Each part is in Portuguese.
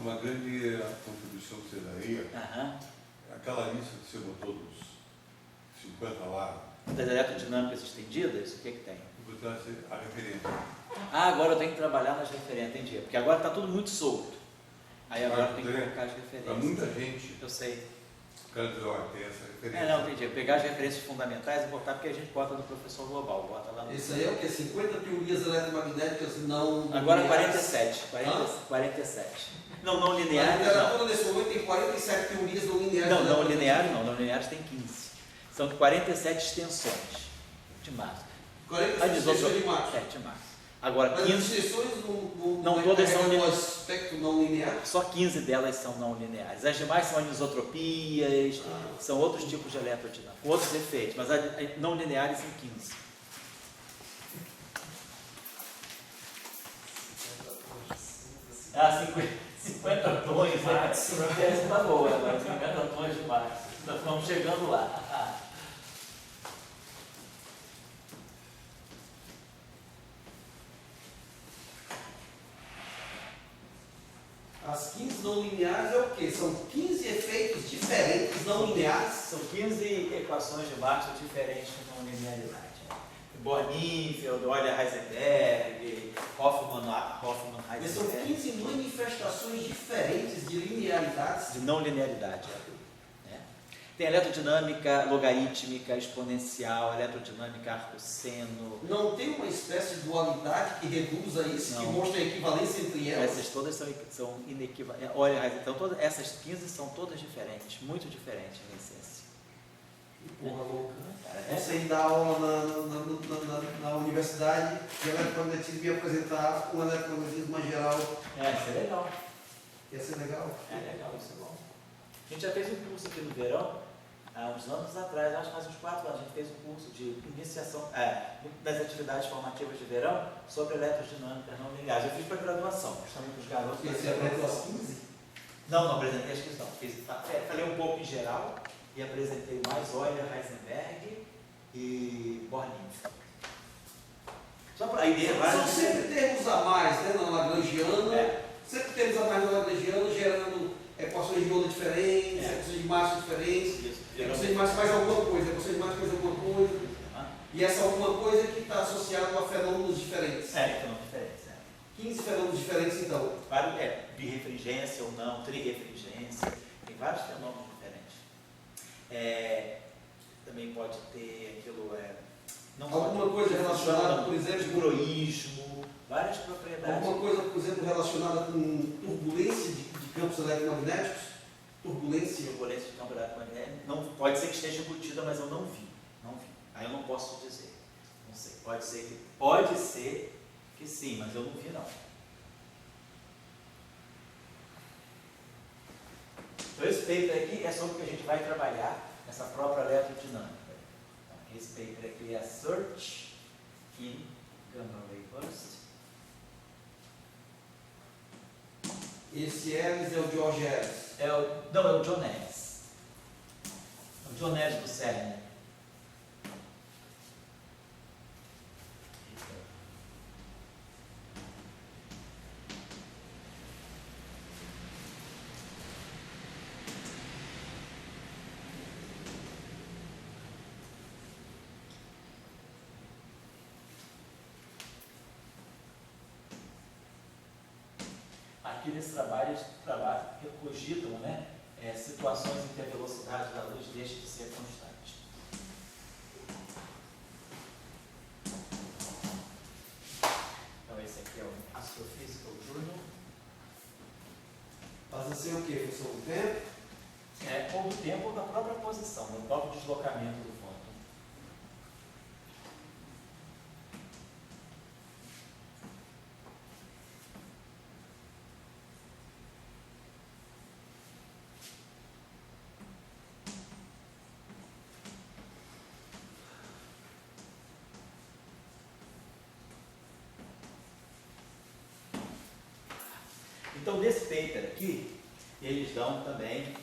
uma grande contribuição que você daria, aquela lista que você botou dos 50 lá. Das eletrodinâmicas estendidas, o que tem? Botasse a referência. Agora eu tenho que trabalhar nas referências, entendi. Porque agora está tudo muito solto. Aí agora eu tenho que colocar as referências. Para muita gente, eu sei. o cara diz, olha, tem essa referência. Não, entendi. Pegar as referências fundamentais e botar, porque a gente bota no professor global, bota lá no... Isso aí é o quê? 50 teorias eletromagnéticas não Agora lineares? 47. Não lineares. A literatura nesse momento tem 47 teorias não lineares. Não lineares não. Não lineares tem 15. São 47 extensões de massa. 47 extensões de massa. De massa. Agora, mas 15... as extensões não todas são lineares. Aspecto não linear? Só 15 delas são não lineares. As demais são anisotropias, são outros tipos de eletrodinâmica, com outros efeitos, mas as não lineares são 15. Ah, 50 tons de Marx. Essa está boa agora, 50 tons de Marx. Estamos chegando lá. As 15 não lineares é o quê? São 15 efeitos diferentes não lineares? São 15 equações de Marx diferentes com não linearidade. Bornfeld, Euler Heisenberg, Hoffmann Heisenberg. São 15 manifestações diferentes de linearidades? De não linearidade. Tem eletrodinâmica logarítmica, exponencial, eletrodinâmica arcosseno. Não tem uma espécie de dualidade que reduza isso, que mostra a equivalência entre elas? Essas todas são inequivalentes. Olha, então essas 15 são todas diferentes, muito diferentes em essência. Porra louca. Você dá aula na universidade de eletromagnetismo e apresentar um eletromagnetismo mais geral. Isso é legal. Ia ser legal? É legal, isso é bom. A gente já fez um curso aqui no verão, há uns anos atrás, acho que faz uns 4 anos, a gente fez um curso de iniciação das atividades formativas de verão sobre eletrodinâmica não lineares. Eu fiz para graduação, justamente para os garotos. E você apresentou as 15? Não apresentei as 15 não. Falei um pouco em geral e apresentei mais Euler, Heisenberg e Bornfeld. Só para a ideia são sempre termos a mais, né, na Lagrangiana, sempre termos a mais na Lagrangiana, gerando equações de onda diferentes, equações de massa diferentes, equações de massa mais alguma coisa, equações de massa mais alguma coisa, e essa alguma coisa que está associada a fenômenos diferentes. Fenômenos diferentes, 15 fenômenos diferentes, então. Birefringência ou não, trirefringência, tem vários fenômenos diferentes. Também pode ter aquilo, alguma coisa relacionada, por exemplo, com groísmo, várias propriedades. Alguma coisa, por exemplo, relacionada com turbulência de campos eletromagnéticos? Turbulência de campo eletromagnético. Não, pode ser que esteja embutida, mas eu não vi. Aí eu não posso dizer. Não sei. Pode ser que sim, mas eu não vi não. Então esse paper aqui é sobre o que a gente vai trabalhar nessa própria eletrodinâmica. Então, esse paper aqui é Search in Gamma Ray Burst. Esse Ellis é o George Ellis? Não, é o John Ellis. É o John Ellis do CERN. Aqui nesse trabalho, eles cogitam, situações em que a velocidade da luz deixa de ser constante. Então esse aqui é o Astrophysical Journal. Faz assim o quê? Função do tempo? Ou do tempo ou da própria posição, do próprio deslocamento do fóton. Então, nesse paper aqui, eles dão também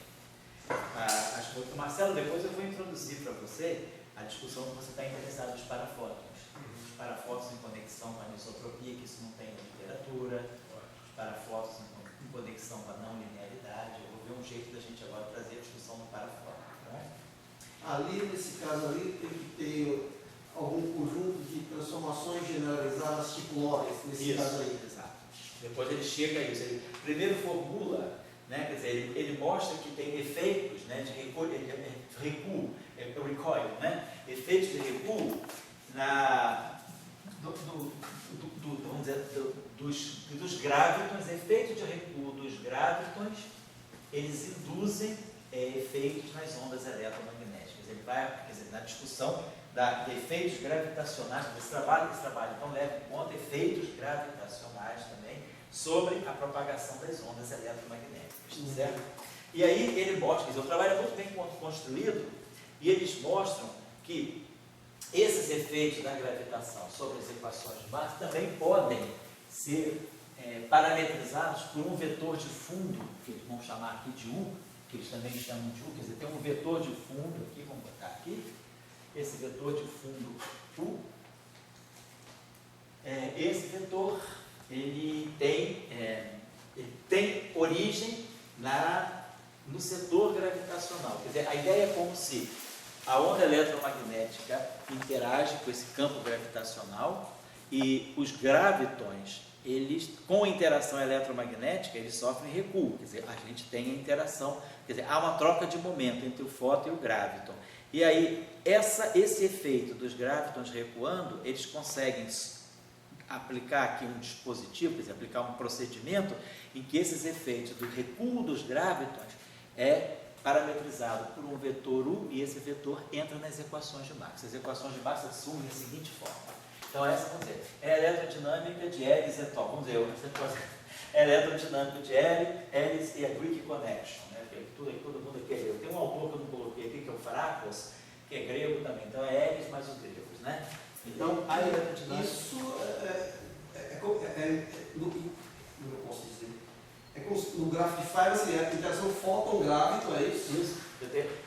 as coisas. Marcelo, depois eu vou introduzir para você a discussão que você está interessado dos parafótons. Os parafótons em conexão com a anisotropia, que isso não tem na literatura. Os parafótons em conexão com a não linearidade. Eu vou ver um jeito da gente agora trazer a discussão no parafórmula. Ali, nesse caso ali, tem que ter algum conjunto de transformações generalizadas tipo Lorentz, nesse caso aí. Exato. Depois ele chega a isso. Ele primeiro formula, né, quer dizer, ele mostra que tem efeitos, né, de recuo, recoil, né, efeitos de recuo vamos dizer, dos gravitons, efeitos de recuo dos gravitons, eles induzem efeitos nas ondas eletromagnéticas. Ele vai, quer dizer, na discussão de efeitos gravitacionais, esse trabalho então leva em conta efeitos gravitacionais também sobre a propagação das ondas eletromagnéticas, certo? E aí ele mostra, quer dizer, o trabalho é muito bem construído e eles mostram que esses efeitos da gravitação sobre as equações de Marx também podem ser parametrizados por um vetor de fundo, que eles vão chamar aqui de U, que eles também chamam de U, quer dizer, tem um vetor de fundo aqui, vamos botar aqui, esse vetor de fundo U, esse vetor, ele tem origem no setor gravitacional, quer dizer, a ideia é como se a onda eletromagnética interage com esse campo gravitacional e os gravitons, eles, com a interação eletromagnética, eles sofrem recuo, quer dizer, a gente tem a interação, quer dizer, há uma troca de momento entre o fóton e o graviton. E aí, esse efeito dos gravitons recuando, eles conseguem aplicar aqui um dispositivo, quer dizer, aplicar um procedimento em que esses efeitos do recuo dos gravitons é parametrizado por um vetor U e esse vetor entra nas equações de Marx. As equações de Marx assumem da seguinte forma. Então, essa, vamos dizer, é a eletrodinâmica de Ellis et al. Vamos dizer, é a eletrodinâmica de Ellis e a Greek Connection, né? Todo mundo aqui é grego. Tem um autor que eu não coloquei aqui, que é o Fracos, que é grego também. Então, é Ellis mais os gregos, né? Então, a eletrodinâmica... Isso como eu posso dizer? É como se no gráfico de Feynman, assim, a interação fóton-gravito, é isso? Isso.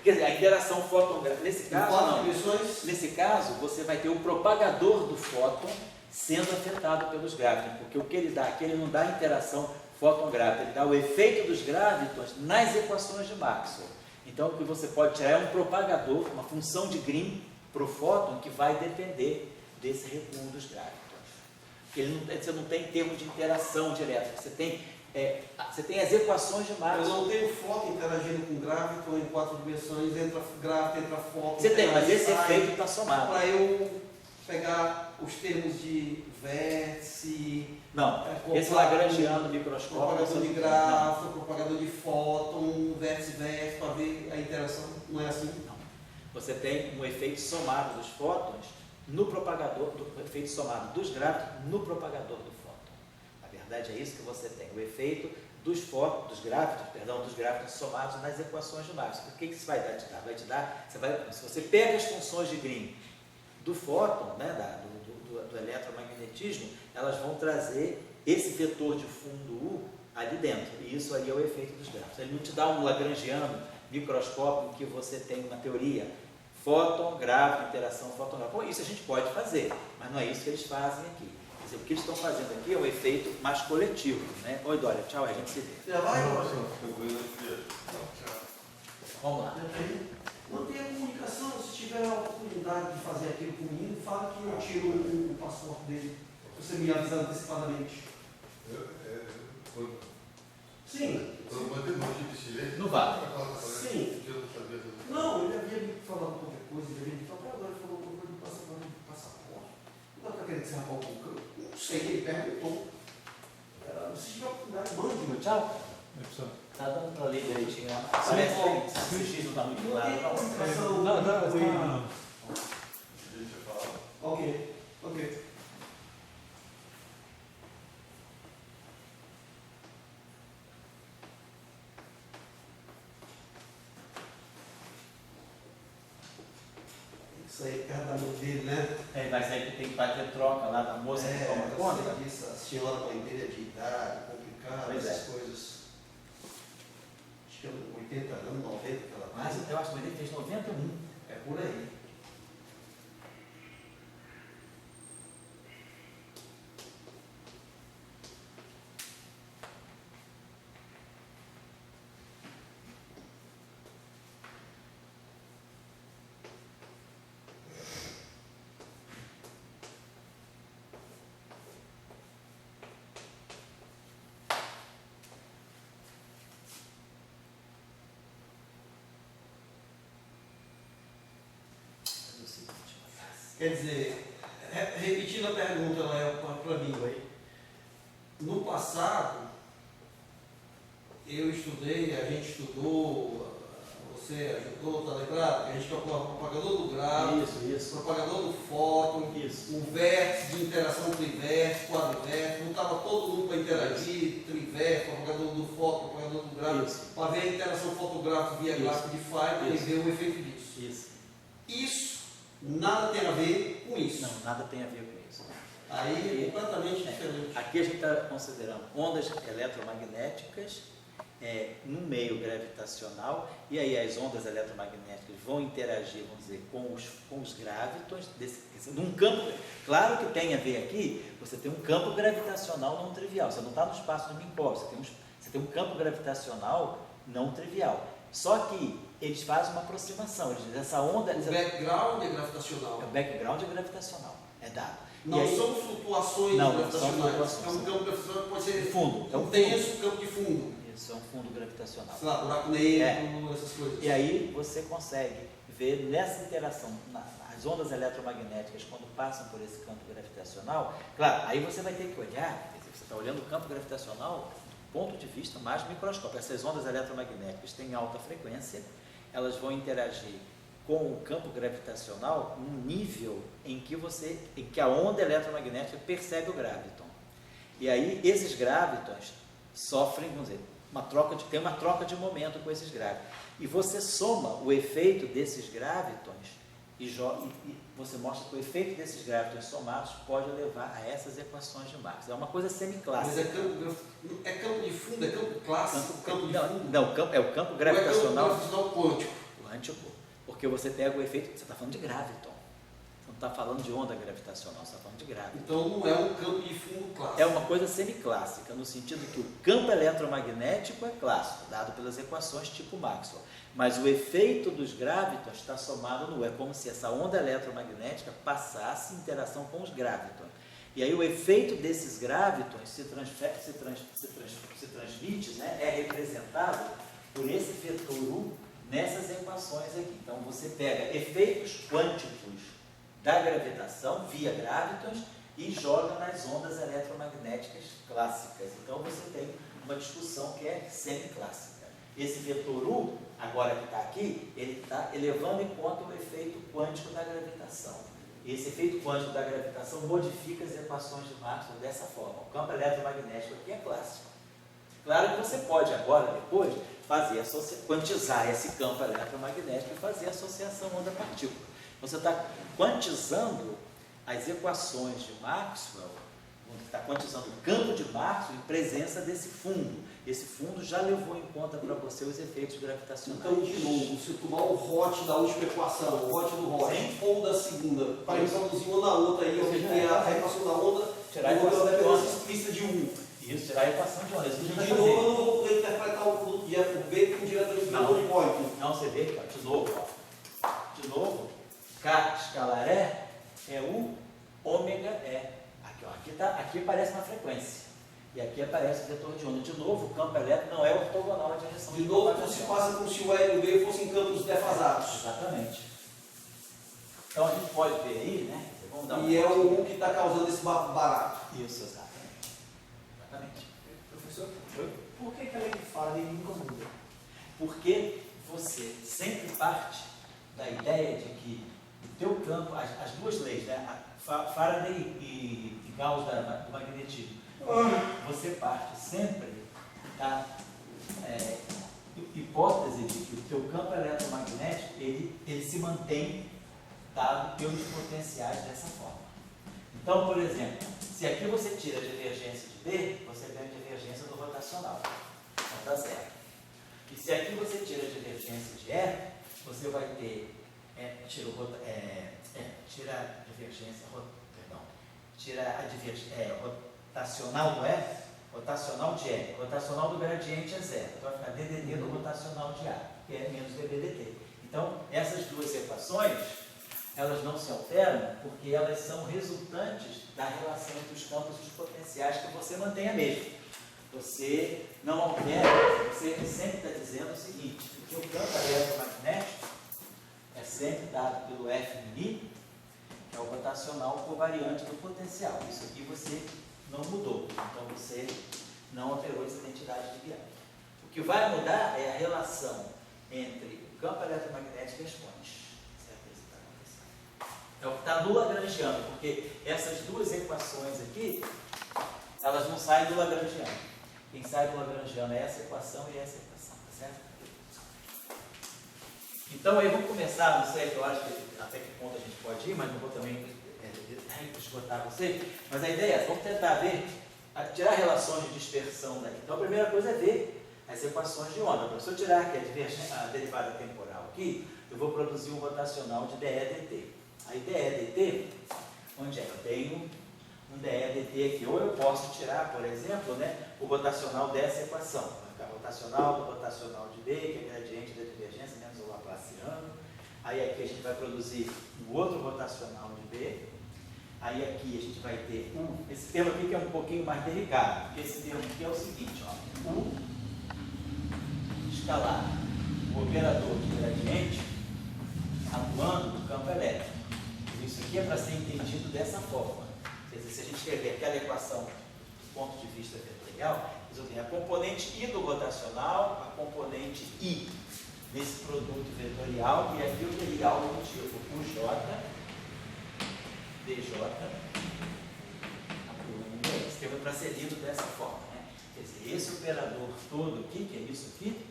Quer dizer, a interação fóton-gravito, nesse caso, não. Nesse caso, você vai ter o propagador do fóton sendo afetado pelos gravitons, porque o que ele dá aqui, ele não dá interação fóton-gravito, ele dá o efeito dos gravitons nas equações de Maxwell. Então, o que você pode tirar é um propagador, uma função de Green para o fóton que vai depender desse recuo dos gravitons. Você não tem termo de interação direta, você tem as equações de Maxwell. Eu não tenho fóton interagindo com graviton em 4 dimensões, entra gravito, entra fóton. Você tem, mas esse efeito está somado. Para eu pegar os termos de vértice... Não, esse lagrangiano microscópico... Propagador de gráfico, propagador de fóton, vértice-vértice, para ver a interação, não é assim? Não. Você tem um efeito somado dos fótons no propagador, o efeito somado dos grávitos no propagador do fóton. Na verdade é isso que você tem, o efeito dos grávitos somados nas equações de Maxwell. O que isso vai dar? Se você pega as funções de Green do fóton, né, do eletromagnetismo, elas vão trazer esse vetor de fundo U ali dentro, e isso aí é o efeito dos grávitos. Ele não te dá um lagrangiano microscópico em que você tem uma teoria fóton, gráviton, interação fóton-gráviton. Isso a gente pode fazer, mas não é isso que eles fazem aqui. Quer dizer, o que eles estão fazendo aqui é um efeito mais coletivo, né? Oi, Dória, tchau, a gente se vê. Já vai? Vamos lá. Mantenha a comunicação, se tiver a oportunidade de fazer aquilo comigo, fala que eu tiro o passaporte dele. Você me avisa antecipadamente. Sim. Não vale. Sim. Não, ele havia me falado qualquer coisa, ele havia me falado, agora ele falou alguma coisa do passaporte. Não está querendo que você rapar o bucão? Não sei, ele perguntou. Se tiver a oportunidade, mande. Tchau. Tá dando para ler direitinho, né? Parece que o X não está muito claro. Não. Ok. Isso aí é perto da mão dele, né? Mas aí tem que bater troca lá da moça que toma conta. Isso, a senhora mãe dele é de idade, complicada, essas coisas. Acho que é 80 anos, 90 que ela tem. Mas eu acho que ele fez 91. É por aí. Quer dizer, repetindo a pergunta, para mim, no passado, eu estudei, a gente estudou, você ajudou, tá lembrado? A gente calculava o propagador do gráfico, Isso. propagador do fóton, Isso. o vértice de interação trivértice, quadrivértice, estava todo mundo para interagir, trivértice, propagador do fóton, propagador do gráfico, para ver a interação fotográfica via gráfico de Feynman e ver o efeito disso. Isso nada tem a ver com isso. Não, nada tem a ver com isso. Aí é completamente diferente. Aqui a gente está considerando ondas eletromagnéticas no meio gravitacional, e aí as ondas eletromagnéticas vão interagir, vamos dizer, com os gravitons, num campo, claro que tem a ver aqui, você tem um campo gravitacional não trivial, você não está no espaço do Minkowski, você tem um campo gravitacional não trivial, só que eles fazem uma aproximação, eles dizem, essa onda... O background é gravitacional. O background é gravitacional, é dado. Não aí, são flutuações gravitacionais, é um campo gravitacional que pode ser fundo, um tenso campo de fundo. Isso, é um fundo gravitacional. Sei lá, buraco negro, essas coisas. E aí você consegue ver nessa interação, as ondas eletromagnéticas, quando passam por esse campo gravitacional, claro, aí você vai ter que olhar, você está olhando o campo gravitacional do ponto de vista mais microscópico. Essas ondas eletromagnéticas têm alta frequência, elas vão interagir com o campo gravitacional num nível em que a onda eletromagnética percebe o graviton. E aí esses gravitons sofrem, vamos dizer, tem uma troca de momento com esses gravitons. E você soma o efeito desses gravitons e você mostra que o efeito desses gravitons somados pode levar a essas equações de Marx. É uma coisa semiclássica. Mas é campo de fundo, é campo clássico, campo de fundo? Não, é o campo gravitacional. É o campo gravitacional quântico. Quântico. Porque você pega o efeito, você está falando de graviton. Você não está falando de onda gravitacional, você está falando de graviton. Então não é um campo de fundo clássico. É uma coisa semiclássica, no sentido que o campo eletromagnético é clássico, dado pelas equações tipo Maxwell. Mas o efeito dos gravitons está somado no... É como se essa onda eletromagnética passasse em interação com os gravitons. E aí o efeito desses gravitons se transmite, né, é representado por esse vetor U nessas equações aqui. Então você pega efeitos quânticos da gravitação via gravitons e joga nas ondas eletromagnéticas clássicas. Então você tem uma discussão que é semiclássica. Esse vetor U, agora que está aqui, ele está levando em conta o efeito quântico da gravitação. Esse efeito quântico da gravitação modifica as equações de Maxwell dessa forma. O campo eletromagnético aqui é clássico. Claro que você pode agora, depois, quantizar esse campo eletromagnético e fazer a associação onda-partícula. Você está quantizando as equações de Maxwell, está quantizando o campo de Maxwell em presença desse fundo. Esse fundo já levou em conta para você os efeitos gravitacionais. Então, de novo, se eu tomar o hot da última equação, o hot do hot, ou da segunda, para introduzir uma na outra aí, eu vou ter a equação da onda, tirar a equação de onda explícita de 1. Isso, tirar a equação de onda. De novo, eu não vou poder interpretar o produto de F por B com diretamente do de Poynting. Não, você vê, de novo, K escalar é o ômega E. Aqui aparece uma frequência. E aqui aparece o vetor de onda. De novo, o campo elétrico não é ortogonal à direção de novo, se passa como se o E e o B fossem campos defasados. Exatamente. Então a gente pode ver aí, né? Vamos dar e é o U que está causando esse barato. Isso, exatamente. Professor, por que a lei de Faraday nunca muda? Porque você sempre parte da ideia de que o teu campo, as duas leis, né? Faraday e Gauss do magnetismo, você parte sempre da hipótese de que o teu campo eletromagnético ele se mantém dado pelos potenciais dessa forma. Então, por exemplo, se aqui você tira a divergência de B, você tem a divergência do rotacional, nota zero. E se aqui você tira a divergência de E, você vai ter rotacional do E, rotacional de E, rotacional do gradiente é zero, então vai ficar DDD do rotacional de A, que é menos DBDT. Então, essas duas equações, elas não se alteram porque elas são resultantes da relação entre os campos e os potenciais que você mantém a mesma. Você não altera, você sempre está dizendo o seguinte, que o campo eletromagnético é sempre dado pelo F min, é o rotacional covariante do potencial. Isso aqui você não mudou, então você não alterou essa identidade de Bianchi. O que vai mudar é a relação entre o campo eletromagnético e as fontes. É o que está no lagrangiano, porque essas duas equações aqui, elas não saem do lagrangiano. Quem sai do lagrangiano é essa equação e essa equação, tá certo? Então aí vamos começar, não sei, eu acho que até que ponto a gente pode ir, mas não vou também esgotar vocês. Mas a ideia é, vamos tentar ver, tirar relações de dispersão daí. Então a primeira coisa é ver as equações de onda. Se eu tirar aqui a derivada temporal aqui, eu vou produzir um rotacional de dE/dt. Aí dE/dt, onde é? Eu tenho um dE/dt aqui. Ou eu posso tirar, por exemplo, né, o rotacional dessa equação. Vai ficar rotacional do rotacional de B, que é gradiente da divergência menos o laplaciano. Aí aqui a gente vai produzir um outro rotacional de B. Aí aqui a gente vai ter esse termo aqui que é um pouquinho mais delicado. Porque esse termo aqui é o seguinte, ó. Escalar o operador de gradiente atuando no campo elétrico. Isso aqui é para ser entendido dessa forma. Quer dizer, se a gente escrever aquela equação do ponto de vista vetorial, eu tenho a componente I do rotacional, a componente I desse produto vetorial, e aqui eu teria algo do tipo UJ, DJ, esse termo é para ser lido dessa forma. Né? Quer dizer, esse operador todo aqui, que é isso aqui,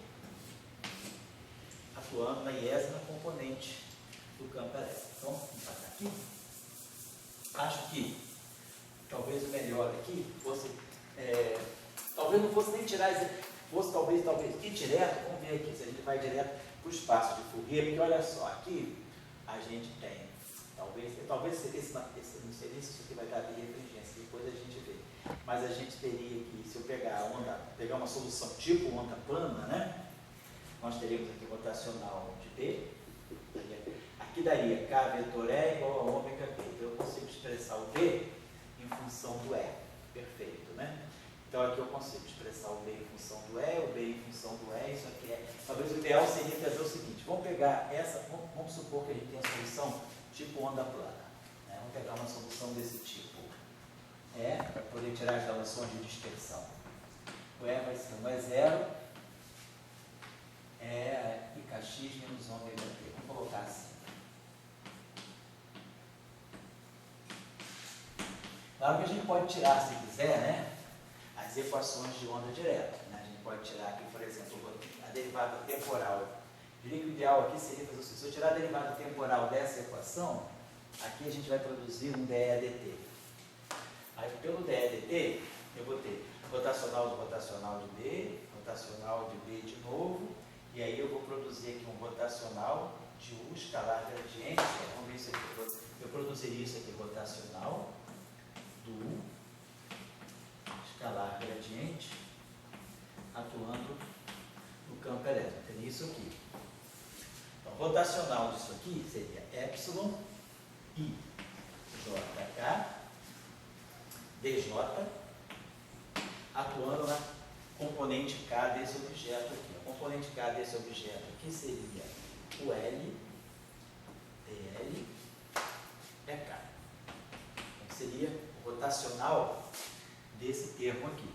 atuando na iésima componente do campo elétrico. Então, vamos passar aqui. Acho que talvez o melhor aqui fosse, talvez não fosse nem tirar, fosse talvez ir direto, vamos ver aqui, se a gente vai direto para o espaço de Fourier, porque olha só, aqui a gente tem, talvez esse não seria isso que vai dar de refringência, depois a gente vê. Mas a gente teria que, se eu pegar uma solução tipo onda plana, né? Nós teríamos aqui rotacional de B, aqui daria K vetor E igual a ômega B. Então eu consigo expressar o B em função do E. Perfeito, né? Então aqui eu consigo expressar o B em função do E, o B em função do E, isso aqui é. Talvez o ideal seria fazer o seguinte, vamos pegar essa, vamos supor que a gente tem a solução tipo onda plana. Né? Vamos pegar uma solução desse tipo. Para poder tirar as relações de dispersão. O E vai ser um E0, IKX menos ômega T. Vamos colocar assim. Claro que a gente pode tirar, se quiser, né, as equações de onda direta. Né? A gente pode tirar aqui, por exemplo, a derivada temporal. Eu diria que o ideal aqui seria fazer o seguinte: se eu tirar a derivada temporal dessa equação, aqui a gente vai produzir um dE/dt. Aí, pelo dE/dt, eu vou ter rotacional do rotacional de B, rotacional de B de novo, e aí eu vou produzir aqui um rotacional de U escalar gradiente. Vamos ver isso aqui. Eu produziria isso aqui, rotacional do U escalar gradiente atuando no campo elétrico. Tem isso aqui. Então, rotacional disso aqui seria epsilon I JK DJ atuando na componente K desse objeto aqui. A componente K desse objeto aqui seria o L DL EK. Então, seria o rotacional desse termo aqui.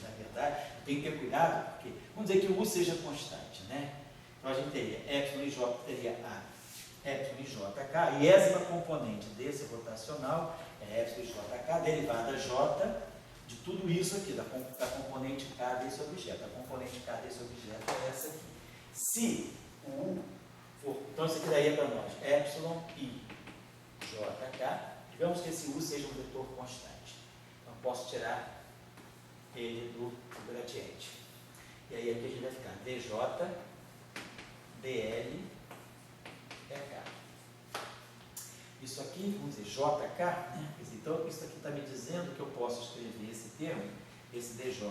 Na verdade, tem que ter cuidado, porque vamos dizer que o U seja constante, né? Então a gente teria epsilon e J, teria a epsilon e JK, e essa componente desse rotacional é epsilon e JK, derivada J de tudo isso aqui, da componente K desse objeto. A componente K desse objeto é essa aqui. Se o U for, então isso aqui daí é para nós, epsilon e JK, digamos que esse U seja um vetor constante. Então posso tirar ele do gradiente. E aí aqui a gente vai ficar DJ, DL, EK. Isso aqui, vamos dizer, JK, né? Então isso aqui está me dizendo que eu posso escrever esse termo, esse DJ,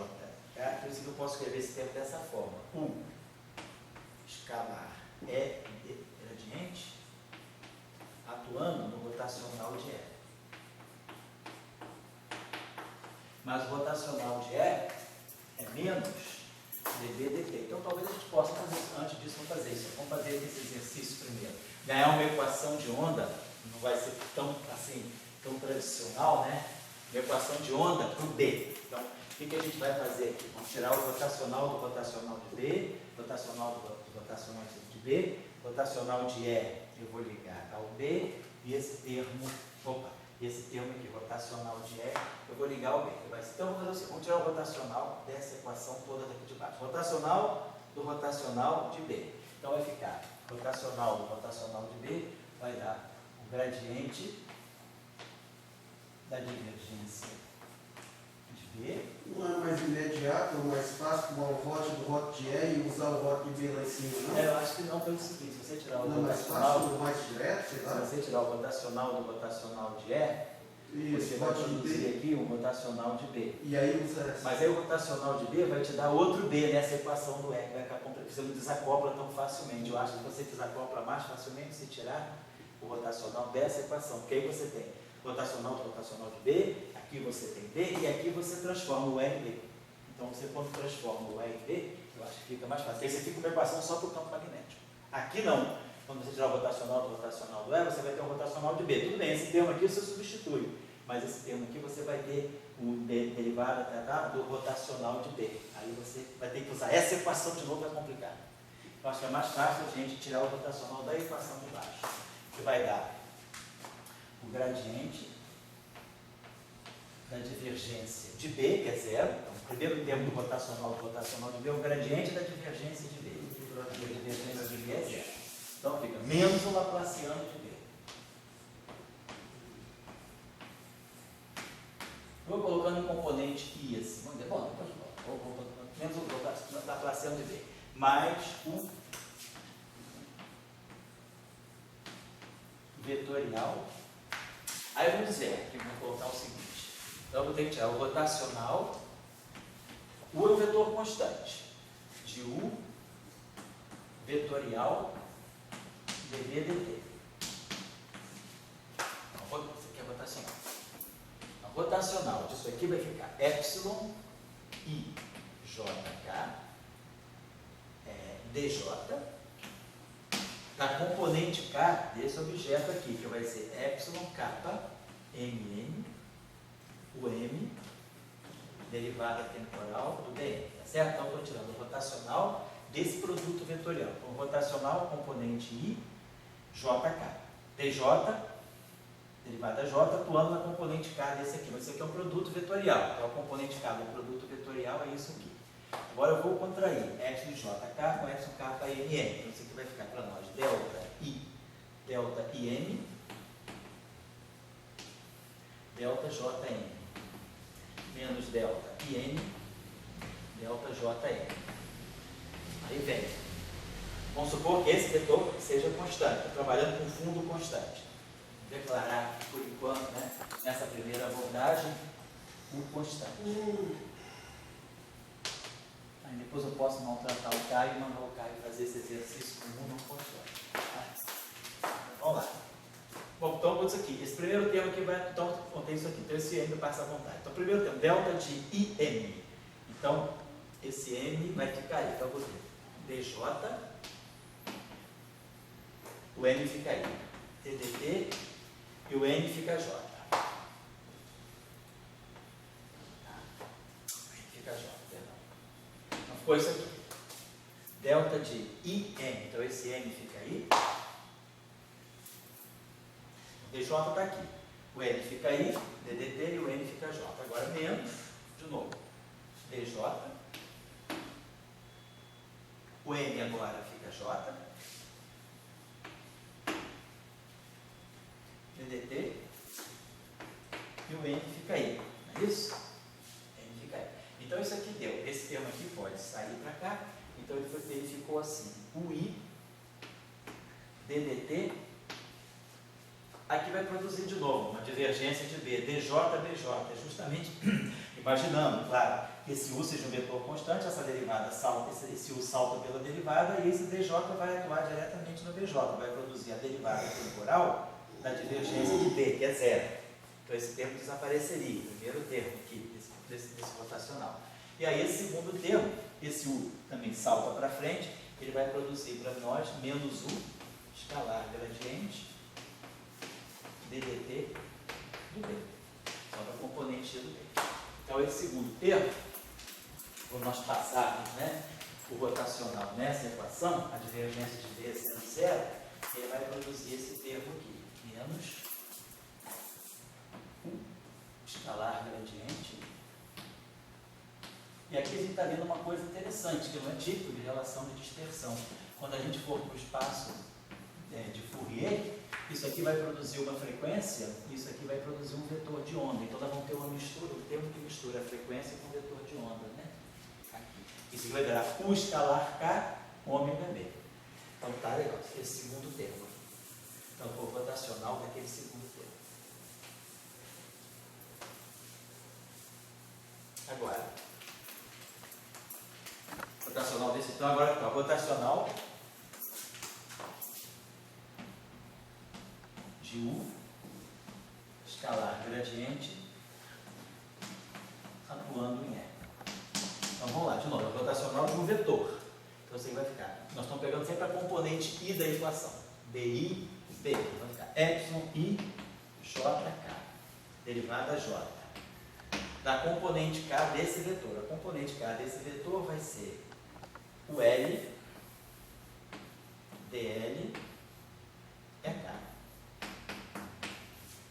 tá? Por isso que eu posso escrever esse termo dessa forma. U escalar E gradiente atuando no rotacional de E. Mas o rotacional de E é menos dB/dt. Então talvez a gente possa fazer, antes disso, vamos fazer isso. Vamos fazer esse exercício primeiro. Ganhar uma equação de onda não vai ser tão, assim, tão tradicional, né? Uma equação de onda para o B. Então, o que a gente vai fazer aqui? Vamos tirar o rotacional do rotacional de B, rotacional do rotacional de B, rotacional de E, eu vou ligar ao B, e esse termo aqui, rotacional de E, eu vou ligar ao B. Então, vamos fazer o seguinte, vamos tirar o rotacional dessa equação toda daqui de baixo. Rotacional do rotacional de B. Então, vai ficar rotacional do rotacional de B, vai dar o gradiente da divergência de B. Não é mais imediato, ou mais fácil tomar o hot do hot de E e usar o hot de B lá em cima, não? Eu acho que não, pelo seguinte, se você tirar o Não é mais rotacional, fácil ou mais direto, sei lá? se você tirar o rotacional do rotacional de E, Isso, você vai hot de produzir B. aqui um rotacional de B. E aí usa essa. Mas aí o rotacional de B vai te dar outro B nessa equação do E, que vai ficar complexo, você não desacopla tão facilmente. Eu acho que você desacopla mais facilmente se tirar o rotacional dessa equação, porque aí você tem rotacional do rotacional de B, aqui você tem B, e aqui você transforma o E em B. Então você quando transforma o E em B, eu acho que fica mais fácil. Aí você fica uma equação só para o campo magnético. Aqui não. Quando você tirar o rotacional do rotacional do E, você vai ter um rotacional de B. Tudo bem, esse termo aqui você substitui, mas esse termo aqui você vai ter o derivado do rotacional de B. Aí você vai ter que usar essa equação de novo, é complicado. Eu acho que é mais fácil a gente tirar o rotacional da equação de baixo, que vai dar o gradiente da divergência de B, que é zero. Então, o primeiro termo do rotacional de B é o gradiente da divergência de B. A divergência de B é zero. Então, fica menos o laplaciano de B. Vou colocando em componente I assim. Vamos dizer, bom, vou menos o laplaciano de B. Mais o vetorial. Aí vamos dizer, aqui vamos colocar o seguinte. Então, eu vou ter que tirar o rotacional. U é um vetor constante. De U, vetorial, dV, dt. Então, isso aqui é rotacional. Então, rotacional disso aqui vai ficar epsilon I JK dj da componente K desse objeto aqui, que vai ser epsilon kappa mn o m derivada temporal do dn, tá certo? Então, estou tirando o rotacional desse produto vetorial. Então, rotacional componente I JK dj derivada J atuando na componente K desse aqui. Mas isso aqui é um produto vetorial. Então, a componente K do produto vetorial é isso aqui. Agora eu vou contrair epsilon JK com epsilon kappa mn. Então, isso aqui vai ficar para nós delta IM, delta JM, menos delta IN, delta JM. Aí vem. Vamos supor que esse vetor seja constante. Estou trabalhando com fundo constante. Vou declarar, por enquanto, né, nessa primeira abordagem, o constante. Aí depois eu posso maltratar o Caio e mandar o Caio fazer esse exercício com um não constante. Tá? Vamos lá. Bom, então vou dizer aqui. Esse primeiro termo aqui vai. Então, contém isso aqui. Então, esse M passa à vontade. Então, primeiro termo, delta de IM. Então, esse M vai ficar aí. Então, eu vou dizer DJ, o M fica aí. TDT e o N fica J. Tá? O N fica J, perdão. Então, ficou isso aqui. Delta de IM. Então, esse M fica aí. O DJ está aqui. O N fica aí, DDT e o N fica J. Agora menos, de novo, DJ. O N agora fica J. DDT e o N fica aí. Não é isso? N fica aí. Então isso aqui deu. Esse termo aqui pode sair para cá. Então ele ficou assim. UI, DDT. Aqui vai produzir de novo uma divergência de B, DJ, é justamente imaginando, claro, que esse U seja um vetor constante, essa derivada salta, esse U salta pela derivada e esse DJ vai atuar diretamente no BJ, vai produzir a derivada temporal da divergência de B, que é zero. Então esse termo desapareceria, o primeiro termo aqui, desse rotacional. E aí esse segundo termo, esse U também salta para frente, ele vai produzir para nós menos U, escalar gradiente, ddt do B. Só para componente do B. Então, esse segundo termo, quando nós passarmos, né, o rotacional nessa equação, a divergência de B sendo zero, ele vai produzir esse termo aqui, menos escalar gradiente. E aqui a gente está vendo uma coisa interessante, que não é típico de relação de dispersão. Quando a gente for para o espaço de Fourier, isso aqui vai produzir uma frequência, isso aqui vai produzir um vetor de onda. Então nós vamos ter uma mistura, o termo que mistura a frequência com o vetor de onda, né? Aqui. Isso aqui vai virar U escalar K, ômega B. Então tá legal, esse segundo termo. Então o rotacional daquele segundo termo. Agora, rotacional desse, então agora tá, rotacional de U escalar gradiente atuando em E. Então vamos lá, de novo, a rotacional de um vetor. Então você vai ficar, nós estamos pegando sempre a componente I da equação. DI, B, vai ficar epsilon I, JK, derivada J. Da componente K desse vetor. A componente K desse vetor vai ser o L, DL, EK.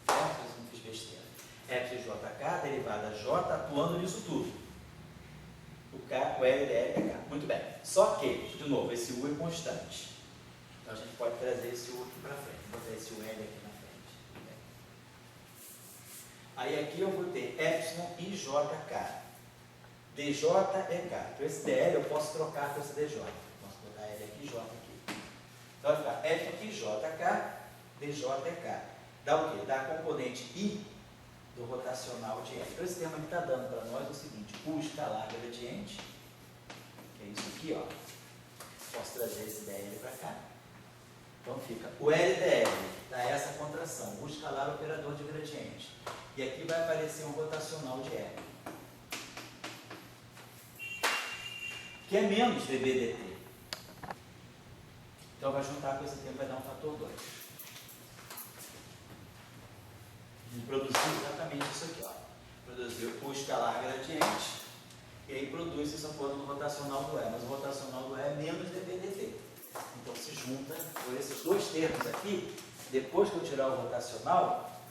Certo? Eu não fiz besteira. Epsilon JK, derivada J, atuando nisso tudo. O K, o L, DL, EK. Muito bem. Só que, de novo, esse U é constante. Então a gente pode trazer esse U aqui para frente. Vou botar esse UL aqui na frente. Aí aqui eu vou ter epsilon e JK. DJ é K. Então esse DL eu posso trocar com esse DJ. Posso botar L aqui e J aqui. Então vai ficar F aqui, JK, DJ é K. Dá o quê? Dá a componente I do rotacional de F. Então esse termo aqui está dando para nós o seguinte, U escalar gradiente, que é isso aqui, ó. Posso trazer esse DL para cá. Então fica o LDL, dá essa contração, U escalar operador de gradiente. E aqui vai aparecer um rotacional de E, que é menos dBdt. Então vai juntar com esse termo, vai dar um fator 2. E produzir exatamente isso aqui, ó. Produzir o escalar gradiente, e aí produz essa forma do rotacional do E, mas o rotacional do E é menos dBdt. Então se junta por esses dois termos aqui, depois que eu tirar o rotacional,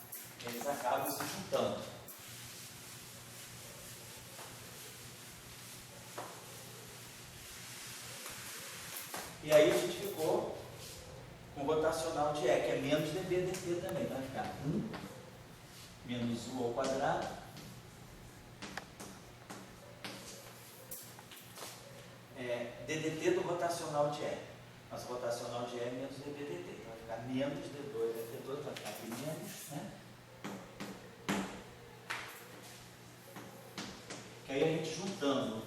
eles acabam se juntando. E aí a gente ficou com o rotacional de E, que é menos dBdt também. Vai ficar 1 menos U ao quadrado ddt do rotacional de E. Mas o rotacional de E é menos dBdt. Então vai ficar menos D2, D2 vai ficar aqui menos, né? Que aí a gente juntando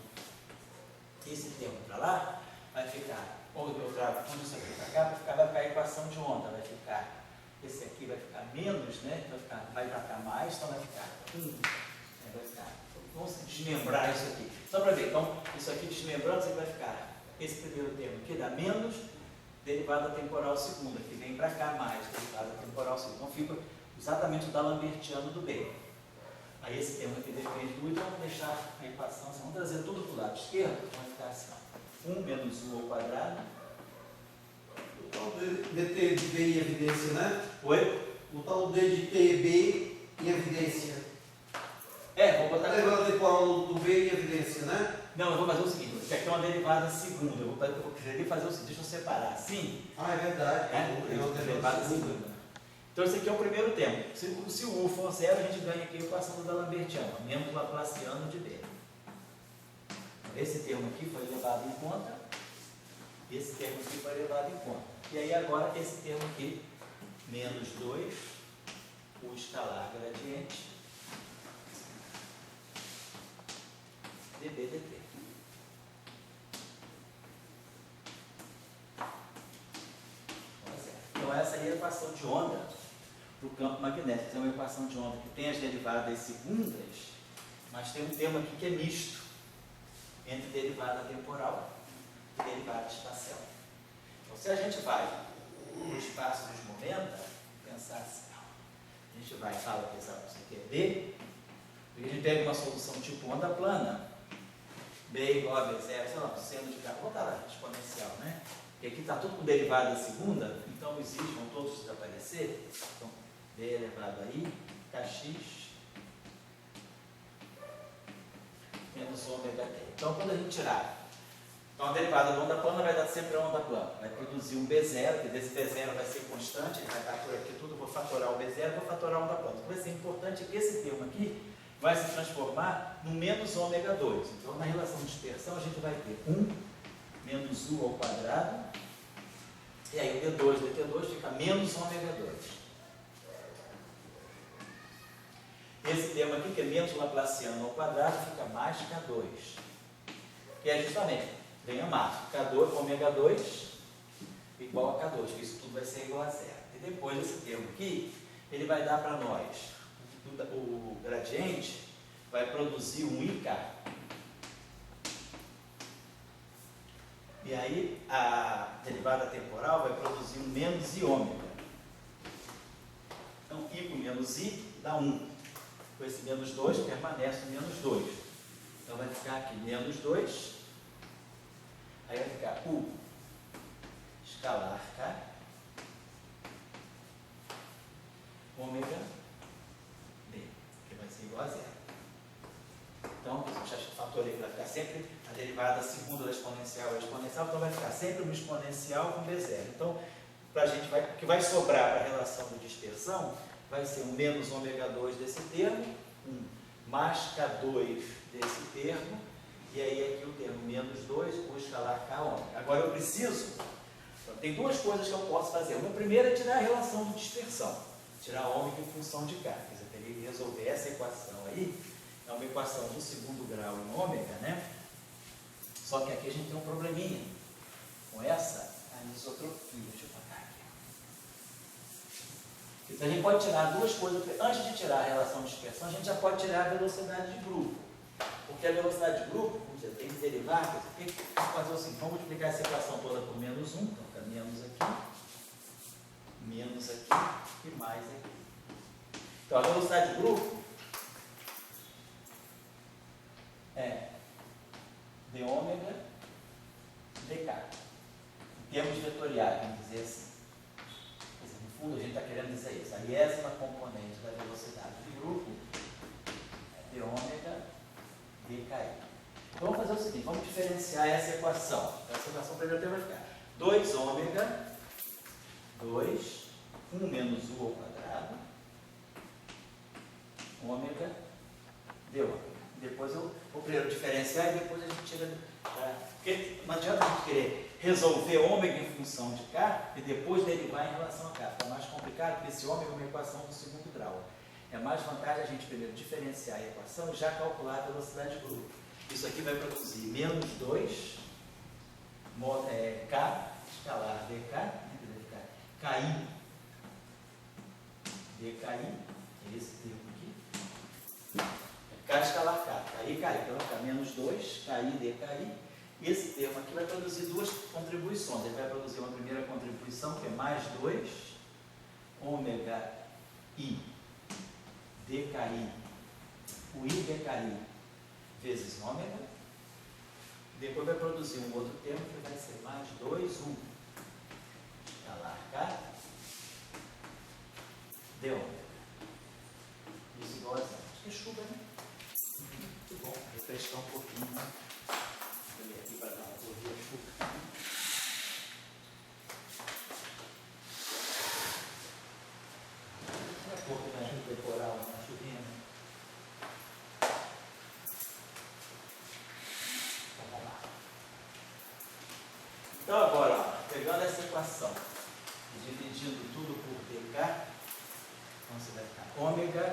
esse termo para lá, vai ficar, ou eu trago tudo isso aqui para cá, vai ficar a equação de onda, vai ficar, esse aqui vai ficar menos, né? Vai ficar mais, então vai ficar 1, vai ficar, vamos desmembrar isso aqui, só para ver, então, isso aqui desmembrando, isso aqui vai ficar, esse primeiro termo aqui dá menos, derivada temporal segunda, que vem para cá mais, derivada temporal segunda, então fica exatamente o D'Alembertiano do B. Aí esse termo aqui depende do U, então vamos deixar a equação assim, vamos trazer tudo para o lado esquerdo, vai ficar assim, 1 menos U ao quadrado. O tal dt de B em evidência, né? Oi? O tal d de TB em evidência. Vou botar... A derivada temporal do B em evidência, né? Não, eu vou fazer o seguinte, porque aqui é uma derivada segunda, eu vou querer fazer o seguinte, deixa eu separar assim. Ah, é verdade. É uma derivada segunda. Então esse aqui é o primeiro termo. Se o U for zero, a gente ganha aqui a equação do D'Alembertiano, menos laplaciano de B. Esse termo aqui foi levado em conta, esse termo aqui foi levado em conta. E aí agora esse termo aqui, menos 2, U escalar gradiente, dBdt. Então essa aí é a equação de onda para o campo magnético. É uma equação de onda que tem as derivadas segundas, mas tem um termo aqui que é misto entre derivada temporal e derivada espacial. Então se a gente vai no espaço dos momentos, pensar assim, a gente vai e fala que isso aqui é B, porque a gente pega uma solução tipo onda plana, B igual a B0, sei lá, seno de K, vou botar lá, exponencial, né? E aqui está tudo com derivada da segunda, então os i's vão todos desaparecer. Então, B elevado a I, kx menos ômega t. Então, quando a gente tirar, então a derivada da onda plana vai dar sempre a onda plana, vai produzir um B0, que desse B0 vai ser constante, ele vai estar por aqui tudo, vou fatorar o B0, vou fatorar a onda plana. O que vai ser importante é que esse termo aqui vai se transformar no menos ômega 2. Então, na relação de dispersão, a gente vai ter 1 menos U ao quadrado, e aí o D2 do T2 fica menos ômega 2. Esse termo aqui, que é menos Laplaciano ao quadrado, fica mais K2. Que é justamente, vem a máxima, K2, ômega 2 igual a K2, que isso tudo vai ser igual a zero. E depois esse termo aqui, ele vai dar para nós, o gradiente vai produzir um IK. E aí a derivada temporal vai produzir um menos I ômega. Então, I com menos I dá 1. Com esse menos 2 permanece o menos 2. Então vai ficar aqui menos 2. Aí vai ficar U escalar K ômega B, que vai ser igual a zero. Então, eu já fatorei que vai ficar sempre a derivada segunda da exponencial é exponencial, então vai ficar sempre uma exponencial com B0. Então, pra gente o que vai sobrar para a relação de dispersão vai ser um menos ômega 2 desse termo, um mais K2 desse termo, e aí aqui o termo menos 2, o escalar K ômega. Agora eu preciso, tem duas coisas que eu posso fazer. Uma primeira é tirar a relação de dispersão, tirar ômega em função de K. Quer dizer, eu teria que resolver essa equação aí, é uma equação do segundo grau em ômega, né? Só que aqui a gente tem um probleminha com essa anisotropia. Deixa eu botar aqui. Então a gente pode tirar duas coisas. Antes de tirar a relação de dispersão, a gente já pode tirar a velocidade de grupo. Porque a velocidade de grupo, como você tem que derivar, tem que fazer o seguinte: vamos multiplicar essa equação toda por menos 1, então fica menos aqui e mais aqui. Então a velocidade de grupo é d ômega dk. Em termos vetoriais, vamos dizer assim. Quer dizer, no fundo a gente está querendo dizer isso. A iésima componente da velocidade de grupo é d ômega dk. Então vamos fazer o seguinte, vamos diferenciar essa equação. Essa equação primeiro vai ficar 2 ômega, 2, 1 menos u ao quadrado, ômega, d ômega. Depois eu vou primeiro diferenciar e depois a gente tira. Porque não adianta a gente querer resolver ômega em função de K e depois derivar em relação a K. Fica mais complicado, porque esse ômega é uma equação do segundo grau. É mais vantagem a gente primeiro diferenciar a equação e já calcular a velocidade de grupo. Isso aqui vai produzir menos 2 K escalar dk, KI dki, é esse termo aqui. K escalar K, KI, então vai ficar menos 2, KI dki. E esse termo aqui vai produzir duas contribuições. Ele vai produzir uma primeira contribuição, que é mais 2 ômega I dki, o I dki vezes ômega. Depois vai produzir um outro termo que vai ser mais 2U escalar K d ômega. Isso igual a zero. Acho que é chuva, né? Muito bom. Refrescar um pouquinho, né? Vou ler aqui para dar uma corrida chuva. Não é pouco, né? Chuva temporal, uma chuvinha, né? Então agora, ó, pegando essa equação e dividindo tudo por dk, então você vai ficar ômega.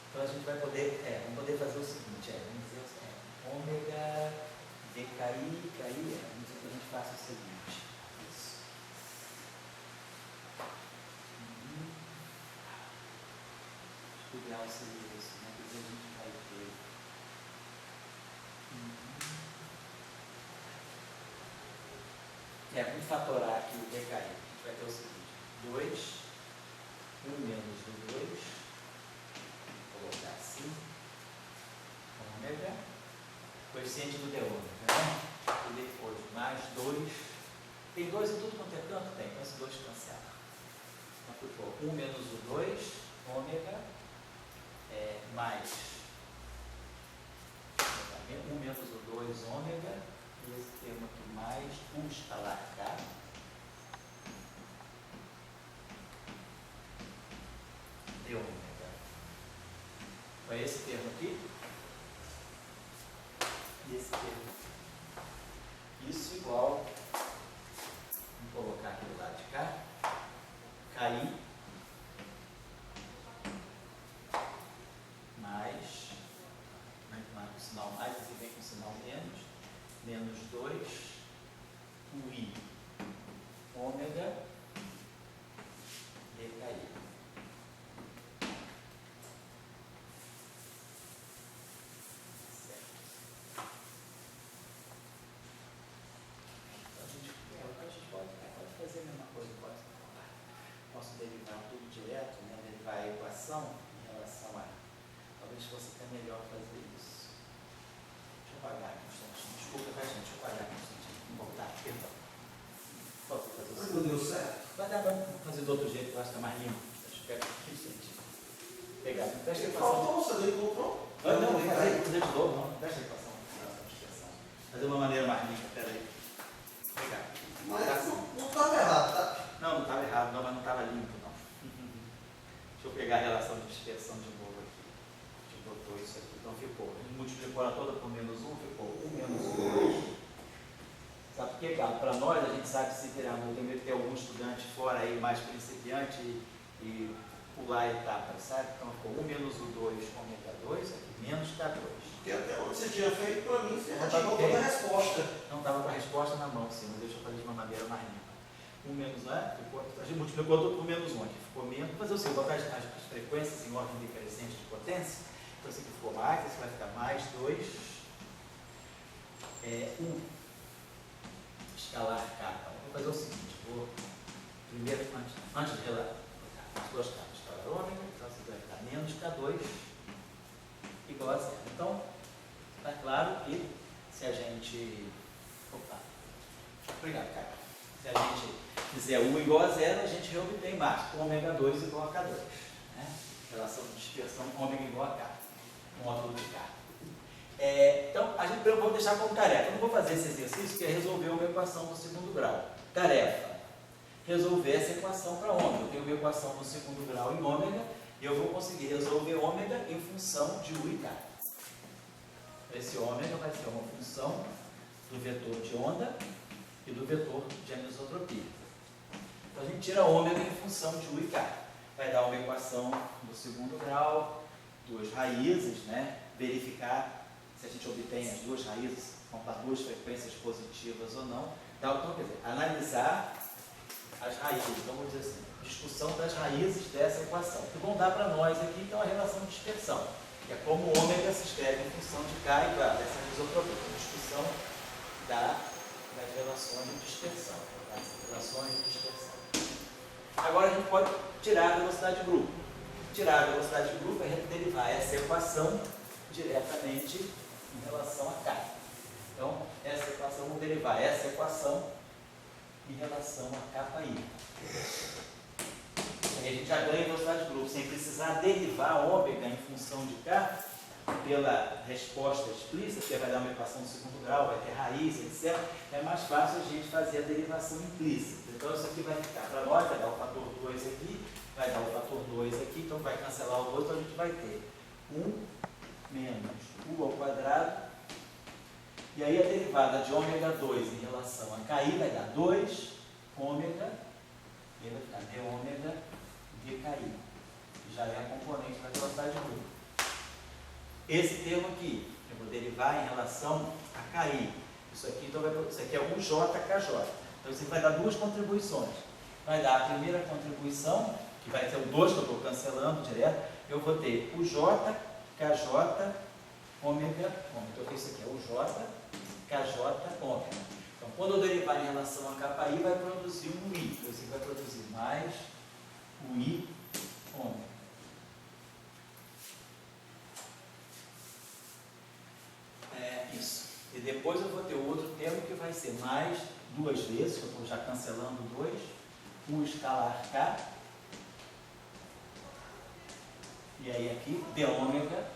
Então a gente vai poder, vamos poder fazer o seguinte, vamos dizer ômega dki, vamos dizer que a gente faça o seguinte. Isso. O grau seria isso, né? Quer dizer, a gente vai ter. Vamos fatorar aqui o dki. A gente vai ter o seguinte: 2 1 menos o 2, vou colocar assim, ômega, coeficiente do d ômega, né? E depois mais 2, tem 2 em tudo quanto é canto? Tem, então esse 2 cancela. Então ficou 1 menos o 2, ômega, mais 1 menos o 2, ômega, e esse termo aqui mais 1 escalar k, d ômega. Então esse termo aqui, e esse termo aqui. Isso igual, vamos colocar aqui do lado de cá, KI mais, o sinal mais, aqui vem com o sinal menos 2, UI, ômega, DKI. Certo. Então a gente pode fazer a mesma coisa, posso derivar tudo direto, né? Derivar a equação em relação a. Talvez fosse até melhor fazer isso. Deixa eu apagar aqui um instantinho. Desculpa, tá, gente? Deixa eu apagar aqui um instantinho. Vou voltar, perdão. Posso fazer Mas isso? não deu certo? Vai dar, vamos fazer do outro jeito, que eu acho que é mais limpo. Deixa eu pegar aqui um instantinho. Pegar. Presta a equação. Faltou, você não encontrou? Não, vou fazer de novo, não. Presta a equação. Fazer de uma maneira mais limpa, peraí. Pegar. Mas não estava errado, tá? Não estava errado, não, mas não estava limpo, não. Deixa eu pegar a relação de dispersão de novo aqui. A gente botou isso aqui, então ficou. A gente multiplicou ela toda por menos 1, ficou 1 menos 2. Sabe por que, cara? Para nós, a gente sabe se virar. Eu tenho medo de ter algum estudante fora aí, mais principiante, e pular etapas, sabe? Então ficou 1 menos o 2, ômega 2, aqui, menos K2. Porque até onde você tinha feito, para mim, você já Tá tinha ok. toda a resposta. Não estava com a resposta na mão, sim, mas deixa eu fazer de uma maneira mais limpa. 1 menos 1, a gente multiplicou tudo por menos 1 aqui, ficou menos. Vou fazer o seguinte, botar as frequências em ordem decrescente de potência. Então esse aqui ficou mais, esse vai ficar mais 2, 1 escalar K. Então, vou fazer o seguinte, vou primeiro, antes de relatar as duas capas, escalar ômega, então você vai ficar menos K2 igual a 0. Então, está claro que se a gente. Opa! Obrigado, cara. Se a gente fizer U igual a 0, a gente reobtém mais. Ômega 2 igual a K2. Né? Relação de dispersão ômega igual a K. Módulo de K. Então, eu vou deixar como tarefa. Eu não vou fazer esse exercício, que é resolver uma equação do segundo grau. Tarefa. Resolver essa equação para ômega. Eu tenho uma equação do segundo grau em ômega e eu vou conseguir resolver ômega em função de U e K. Esse ômega vai ser uma função do vetor de onda e do vetor de anisotropia. Então a gente tira ômega em função de U e K. Vai dar uma equação do segundo grau, duas raízes, né? Verificar se a gente obtém as duas raízes, vão para duas frequências positivas ou não. Então, quer dizer, analisar as raízes, vamos dizer assim, discussão das raízes dessa equação. O que vão dar para nós aqui é uma relação de dispersão, que é como o ômega se escreve em função de K igual a essa anisotropia, discussão das relações de dispersão. Das relações de dispersão. Agora a gente pode tirar a velocidade de grupo. Tirar a velocidade de grupo é derivar essa equação diretamente em relação a K. Então, essa equação, vamos derivar essa equação em relação a KI. Aí a gente já ganha velocidade de grupo, sem precisar derivar ômega em função de K pela resposta explícita, porque vai dar uma equação do segundo grau, vai ter raiz, etc. É mais fácil a gente fazer a derivação implícita. Então, isso aqui vai ficar para nós, vai dar o fator 2 aqui, vai dar o fator 2 aqui, então vai cancelar o 2, então a gente vai ter 1 menos U ao quadrado, e aí a derivada de ômega 2 em relação a KI vai dar 2 ômega, e aí vai ficar d ômega dKI, que já é a componente da velocidade de grupo. Esse termo aqui, eu vou derivar em relação a KI. Isso aqui, então, isso aqui é o JKJ. Então, isso vai dar duas contribuições. Vai dar a primeira contribuição, que vai ser o 2 que eu estou cancelando direto. Eu vou ter o J, KJ, ômega. Então, isso aqui é o J, KJ, ômega. Então, quando eu derivar em relação a KI, vai produzir um I. Então, isso aqui vai produzir mais o I ômega. Isso. E depois eu vou ter outro termo que vai ser mais duas vezes, que eu estou já cancelando 2, o escalar K, e aí aqui d ômega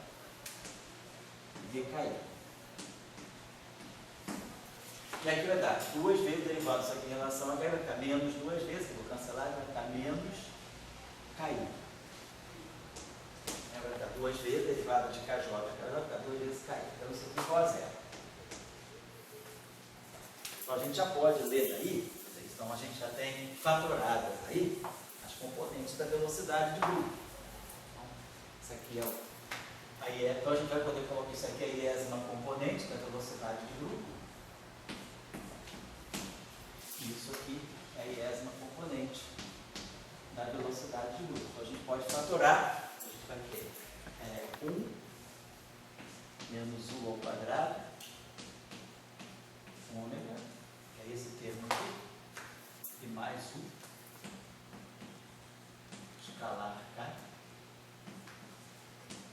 dKi. E aqui vai dar 2 vezes derivado disso aqui em relação a H, vai ficar menos 2 vezes, vou cancelar, vai ficar menos KI. Vai ficar 2 vezes derivado de KJ, vai ficar 2 vezes KI. Então isso aqui é igual a zero. Então a gente já pode ler aí, então a gente já tem fatoradas aí as componentes da velocidade de grupo. Então, isso aqui é o. Então a gente vai poder colocar isso aqui, a iésima componente da velocidade de grupo. Isso aqui é a iésima componente da velocidade de grupo. Então a gente pode fatorar, a gente vai ter 1 menos u ao quadrado, ômega, que é esse termo aqui, e mais u, escalar K.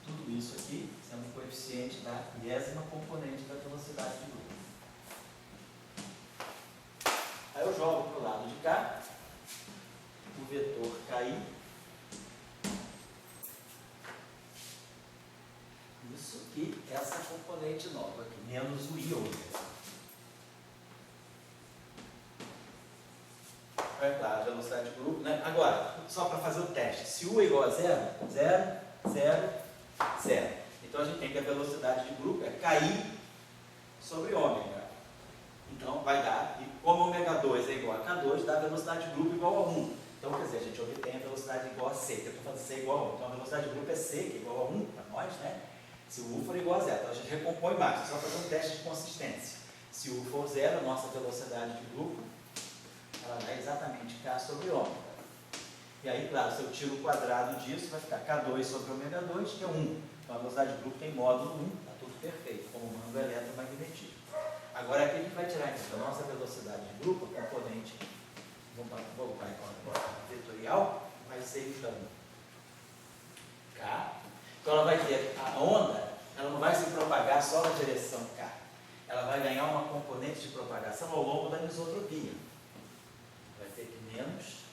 Tudo isso aqui sendo o coeficiente da iésima componente da velocidade de grupo. Aí eu jogo para o lado de cá o vetor KI. Isso aqui, essa componente nova aqui, menos o I ômega. É claro, a velocidade de grupo, né? Agora, só para fazer o teste, se U é igual a 0, 0, 0, 0. Então a gente tem que a velocidade de grupo é KI sobre ômega. Então vai dar, e como ômega 2 é igual a K2, dá a velocidade de grupo igual a 1. Então quer dizer, a gente obtém a velocidade igual a C, que eu estou fazendo C igual a 1. Então a velocidade de grupo é C, que é igual a 1 para nós, né? Se o U for igual a 0, então a gente recompõe mais, é só fazer um teste de consistência. Se o U for 0, a nossa velocidade de grupo, ela dá exatamente K sobre ômega. E aí, claro, se eu tiro o quadrado disso, vai ficar K2 sobre ômega 2, que é 1. Então a velocidade de grupo tem módulo 1, está tudo perfeito, como manda o eletromagnetismo. Agora aqui a gente vai tirar então, a nossa velocidade de grupo, a componente, vamos colocar agora vetorial, vai ser então K. Então ela vai ter a onda, ela não vai se propagar só na direção K. Ela vai ganhar uma componente de propagação ao longo da anisotropia. Vai ter que menos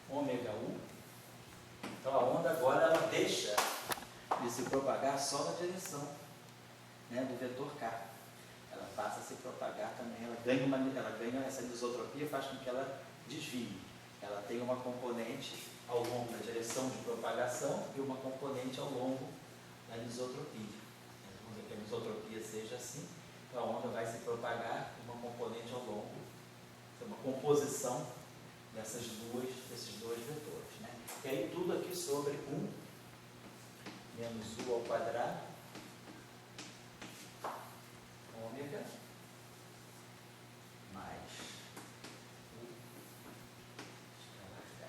ômega U. Então a onda agora ela deixa de se propagar só na direção, né, do vetor K. Ela passa a se propagar também, ela ganha essa anisotropia, faz com que ela desvie. Ela tem uma componente ao longo da direção de propagação e uma componente ao longo da anisotropia. Vamos dizer que a anisotropia seja assim, então a onda vai se propagar uma componente ao longo, uma composição desses dois vetores, né? E aí tudo aqui sobre 1 menos u ao quadrado ômega mais u escalar K.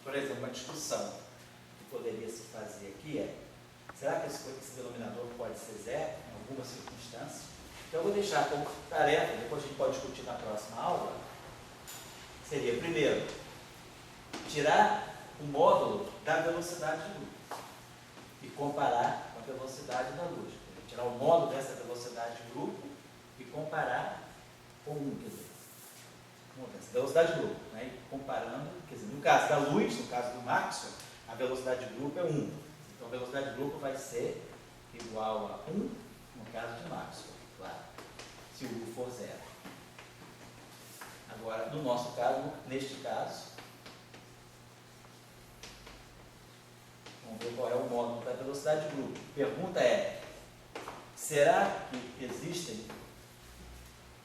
Por exemplo, uma discussão que poderia se fazer aqui é: será que esse denominador pode ser zero em alguma circunstância? Então eu vou deixar como tarefa, depois a gente pode discutir na próxima aula. Seria, primeiro, tirar o módulo da velocidade de luz e comparar com a velocidade da luz. Tirar o módulo dessa velocidade de grupo e comparar com 1, quer dizer, essa velocidade de grupo, né? E comparando, quer dizer, no caso da luz, no caso do Maxwell, a velocidade de grupo é 1. Então a velocidade de grupo vai ser igual a 1 no caso de Maxwell, claro, se o U for 0. Agora, no nosso caso, neste caso, vamos ver qual é o módulo da velocidade de grupo. A pergunta é: será que existem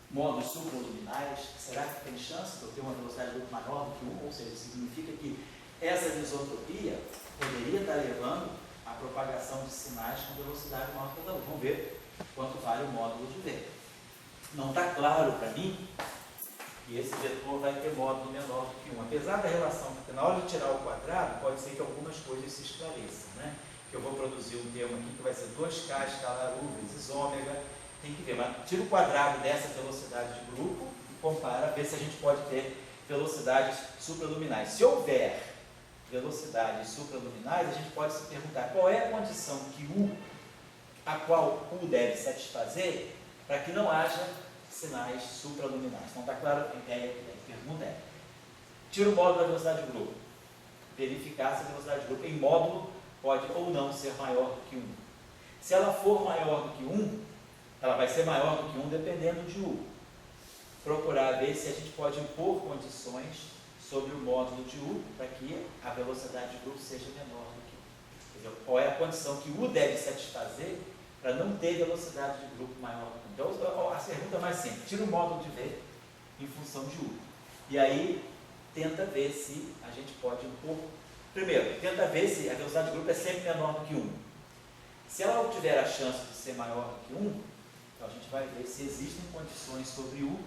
módulos supraluminares? Será que tem chance de eu ter uma velocidade de grupo maior do que 1? Ou seja, significa que essa anisotropia poderia estar levando à propagação de sinais com velocidade maior que a da luz. Vamos ver quanto vale o módulo de V. Não está claro para mim que esse vetor vai ter módulo menor do que 1. Apesar da relação, porque na hora de tirar o quadrado, pode ser que algumas coisas se esclareçam, né? Que eu vou produzir um termo aqui que vai ser 2K escalar U vezes ômega. Tem que ver, mas tira o quadrado dessa velocidade de grupo e compara, ver se a gente pode ter velocidades supraluminais. Se houver velocidades supraluminais, a gente pode se perguntar qual é a condição a qual U deve satisfazer para que não haja sinais supraluminais. Então está claro a ideia que a pergunta é: tira o módulo da velocidade de grupo, verificar se a velocidade de grupo em módulo pode ou não ser maior do que 1. Se ela for maior do que 1, ela vai ser maior do que 1 dependendo de U. Procurar ver se a gente pode impor condições sobre o módulo de U para que a velocidade de grupo seja menor do que 1. Quer dizer, qual é a condição que U deve satisfazer para não ter velocidade de grupo maior do que 1. Então, a pergunta é mais simples: tira o módulo de V em função de U. E aí, tenta ver se a gente pode impor. Primeiro, tenta ver se a velocidade de grupo é sempre menor do que 1. Se ela tiver a chance de ser maior do que 1, então a gente vai ver se existem condições sobre U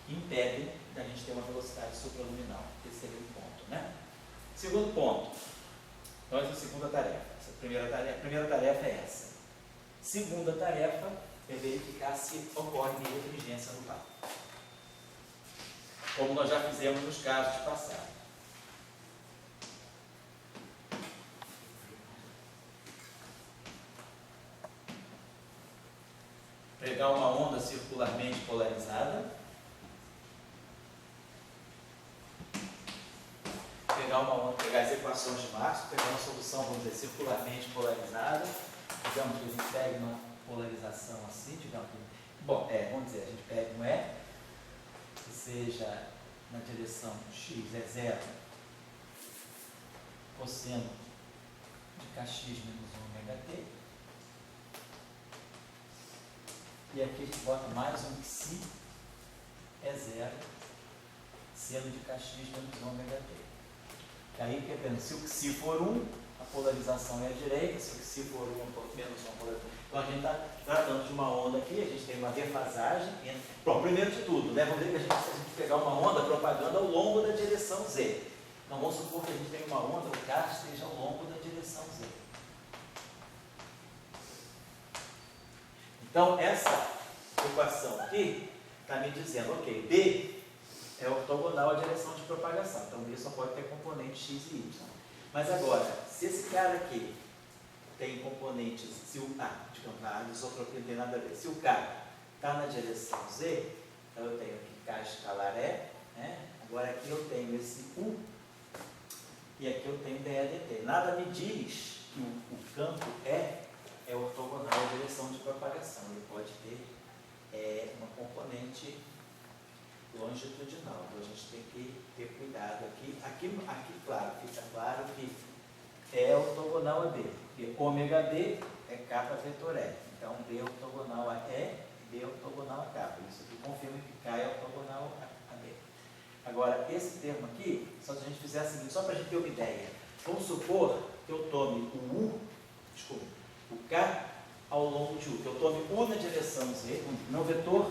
que impedem da gente ter uma velocidade supraluminal. Esse seria um ponto, né? Segundo ponto. Então, essa é a segunda tarefa. A primeira tarefa é essa. Segunda tarefa é verificar se ocorre divergência no par, como nós já fizemos nos casos de passado. Pegar uma onda circularmente polarizada, pegar as equações de Maxwell, pegar uma solução, vamos dizer, circularmente polarizada. Digamos que a gente pegue uma polarização assim, digamos que, vamos dizer, a gente pega um E que seja na direção x é 0, cosseno de kx menos ômega t, e aqui a gente bota mais um psi é 0, seno de kx menos ômega t. E aí, dependendo, se o psi for 1, a polarização é à direita, se o psi for 1, menos 1, a polarização. Então a gente está tratando de uma onda aqui, a gente tem uma defasagem. Bom, primeiro de tudo, né, vamos ver que a gente pegar uma onda propagando ao longo da direção Z. Então vamos supor que a gente tem uma onda, o K esteja ao longo da direção Z. Então essa equação aqui está me dizendo, ok, B é ortogonal à direção de propagação. Então B só pode ter componentes x e y. Mas agora, se esse cara aqui tem componentes, se o a isotropia não tem nada a ver, se o K está na direção Z, então eu tenho aqui K escalar E, né? Agora aqui eu tenho esse U, e aqui eu tenho dEdt. Nada me diz que o campo é ortogonal à direção de propagação. Ele pode ter uma componente longitudinal. Então a gente tem que ter cuidado aqui. Aqui claro, fica claro que é ortogonal a B. Porque ômega D é kappa vetor E. Então B é ortogonal a E, B é ortogonal a kappa. Isso aqui confirma que K é ortogonal a B. Agora, esse termo aqui, só se a gente fizer o seguinte, só para a gente ter uma ideia. Vamos supor que eu tome o K ao longo de U. Que eu tome U na direção Z, meu vetor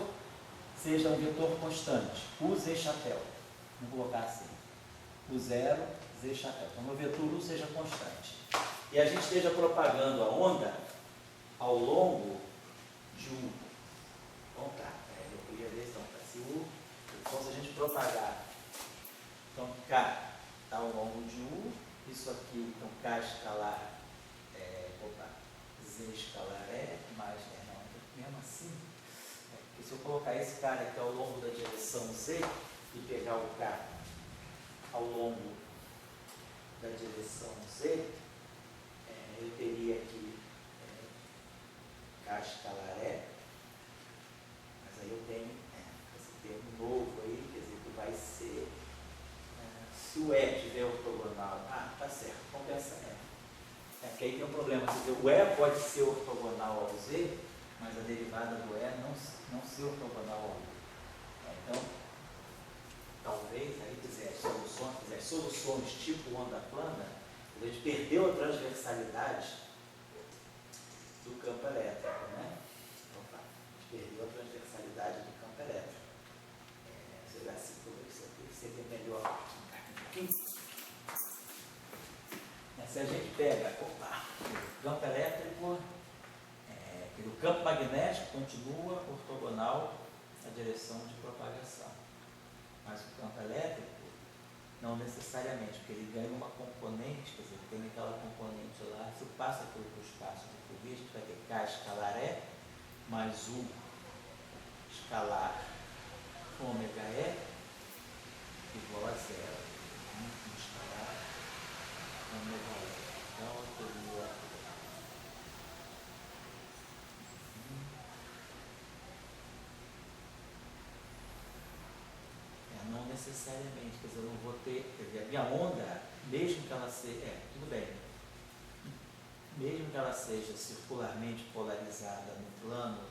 seja um vetor constante, U, Z, chapéu. Vamos colocar assim. U 0, Z, chapéu. Então, meu vetor U seja constante. E a gente esteja propagando a onda ao longo de U. Então, tá. Eu queria ver, então, se U... Então, se a gente propagar... Então, K está ao longo de U. Isso aqui, então, K escalar... Z escalar mais... Não, mesmo assim... Se eu colocar esse cara aqui ao longo da direção Z e pegar o K ao longo da direção Z, eu teria aqui K escalar E, mas aí eu tenho esse termo novo aí, quer dizer que vai ser, se o E tiver ortogonal, tá certo, compensa E. Porque aí tem um problema, quer dizer, o E pode ser ortogonal ao Z, mas a derivada do E não ser ortogonal ao U. Então, talvez, aí quiser soluções tipo onda plana, a gente perdeu a transversalidade do campo elétrico, né? Então, a gente perdeu a transversalidade do campo elétrico. Sei lá, se isso aqui seria melhor um pouquinho. Se a gente pega o campo elétrico, o campo magnético continua ortogonal à direção de propagação, mas o campo elétrico Não necessariamente, porque ele ganha uma componente, quer dizer, tem aquela componente lá, se eu passo aquilo para o espaço de Fourier, a gente vai ter K escalar E mais U escalar ômega E igual a zero. Escalar ômega E. Então, eu teria não necessariamente, quer dizer, eu não vou ter, quer dizer, a minha onda, mesmo que ela seja, tudo bem, mesmo que ela seja circularmente polarizada no plano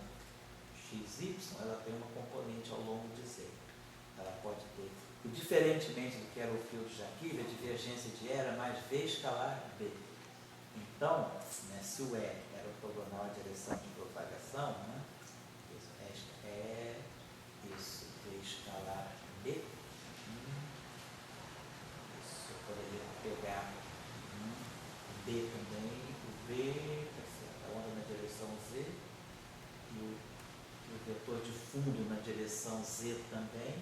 XY, ela tem uma componente ao longo de Z. Ela pode ter, diferentemente do que era o fio de Jaquille, a divergência de E era mais V escalar B. Então, né, se o E era ortogonal à direção de propagação, né, isso, V escalar B, isso, eu poderia pegar B também, o V, tá certo, a onda na direção Z, e o vetor de fundo na direção Z também,